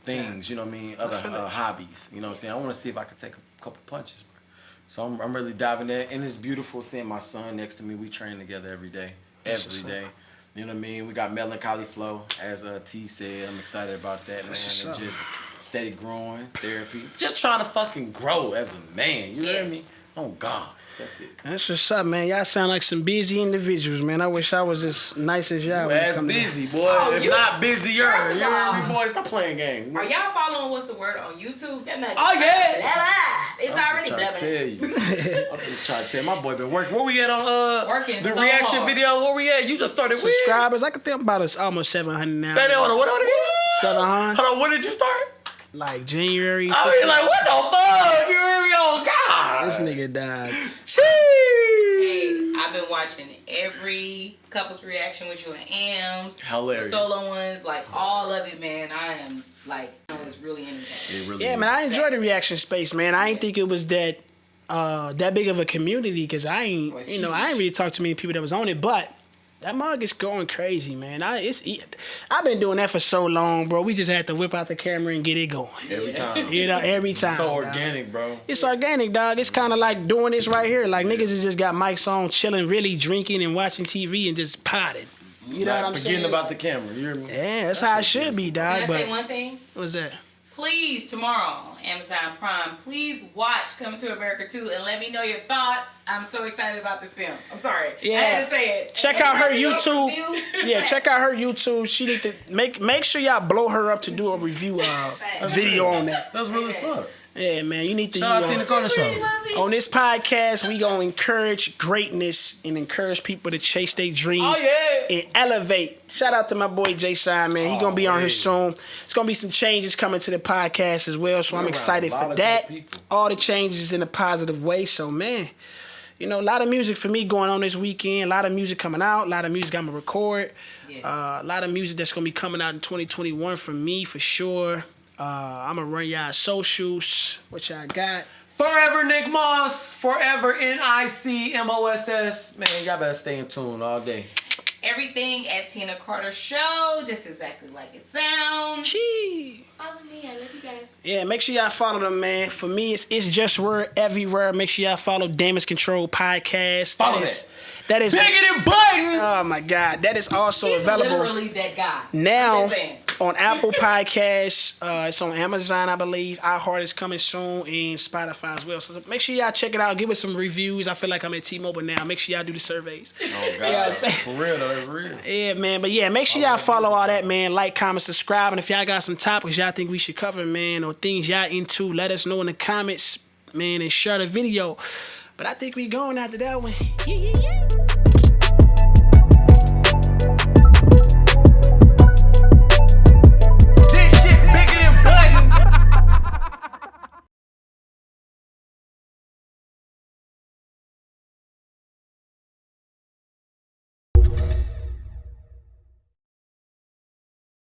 things. You know what I mean? Other hobbies. You know what I'm saying? I want to see if I can take a couple punches, bro. So I'm really diving in, and it's beautiful seeing my son next to me. We train together every day. You know what I mean? We got Melancholy Flow, as T said. I'm excited about that, man. And just steady growing, therapy. Just trying to fucking grow as a man. You hear me? Oh, God. That's it. That's what's up, man. Y'all sound like some busy individuals, man. I wish I was as nice as y'all. As busy, boy. If not busier. You hear me, boy? Stop playing games. Are y'all following What's the Word on YouTube? That magic. Oh, yeah. It's already blah, blah. I'm just trying to tell you. My boy been working. Where we at on working the so reaction hard. video? Where we at? You just started with subscribers. I could think about almost 700 now. Say that on what on again? 700. Hold on, when did you start? Like January. I mean, like, what the fuck? You hear me? Oh, God. This nigga died. Hey, I've been watching every couple's reaction with you and Ams. Hilarious. The solo ones, like all of it, man. I am like, it's really entertaining. It really yeah, is. man. I enjoy the reaction space, man. I ain't think it was that big of a community because I ain't really talked to many people that was on it, but. That mug is going crazy, man. I've been doing that for so long, bro. We just had to whip out the camera and get it going. Every time. Every time. So organic, bro. It's organic, dog. It's kind of like doing this right here. Like, niggas has just got mics on, chilling, really drinking and watching TV and just potted. You know what I'm saying? Forgetting about the camera. You hear me? Yeah, that's how it should be, dog. Can I say one thing? What's that? Please, tomorrow, Amazon Prime, please watch Coming to America 2 and let me know your thoughts. I'm so excited about this film. I'm sorry. Yeah. I had to say it. Check out her YouTube. Yeah, check out her YouTube. She need to make sure y'all blow her up to do a review video on that. That's real as fuck. Yeah, man, you need to. Shout out to the Carter Show. On this podcast, we gonna encourage greatness and encourage people to chase their dreams and elevate. Shout out to my boy Jay Shine, man. He gonna be on here soon. It's gonna be some changes coming to the podcast as well, so I'm excited for that. All the changes in a positive way. So, man, a lot of music for me going on this weekend. A lot of music coming out. A lot of music I'm gonna record. Yes. A lot of music that's gonna be coming out in 2021 for me for sure. I'm gonna run y'all socials. What y'all got? Forever Nick Moss. Forever NICMOSS. Man, y'all better stay in tune all day. Everything at Tina Carter Show, just exactly like it sounds. Gee. Follow me. I love you guys. Yeah, make sure y'all follow them, man. For me, it's just word everywhere. Make sure y'all follow Damage Control Podcast. Follow that. That is Bigger than Biden. Oh my God, that is also He's available literally that guy. now on Apple Podcasts. It's on Amazon, I believe. iHeart is coming soon, and Spotify as well. So make sure y'all check it out. Give us some reviews. I feel like I'm at T-Mobile now. Make sure y'all do the surveys. Oh God, for real though, that's real. Yeah, man. But yeah, make sure y'all follow all that, man. Like, comment, subscribe, and if y'all got some topics y'all think we should cover, man, or things y'all into, let us know in the comments, man, and share the video. But I think we going after that one. Yeah.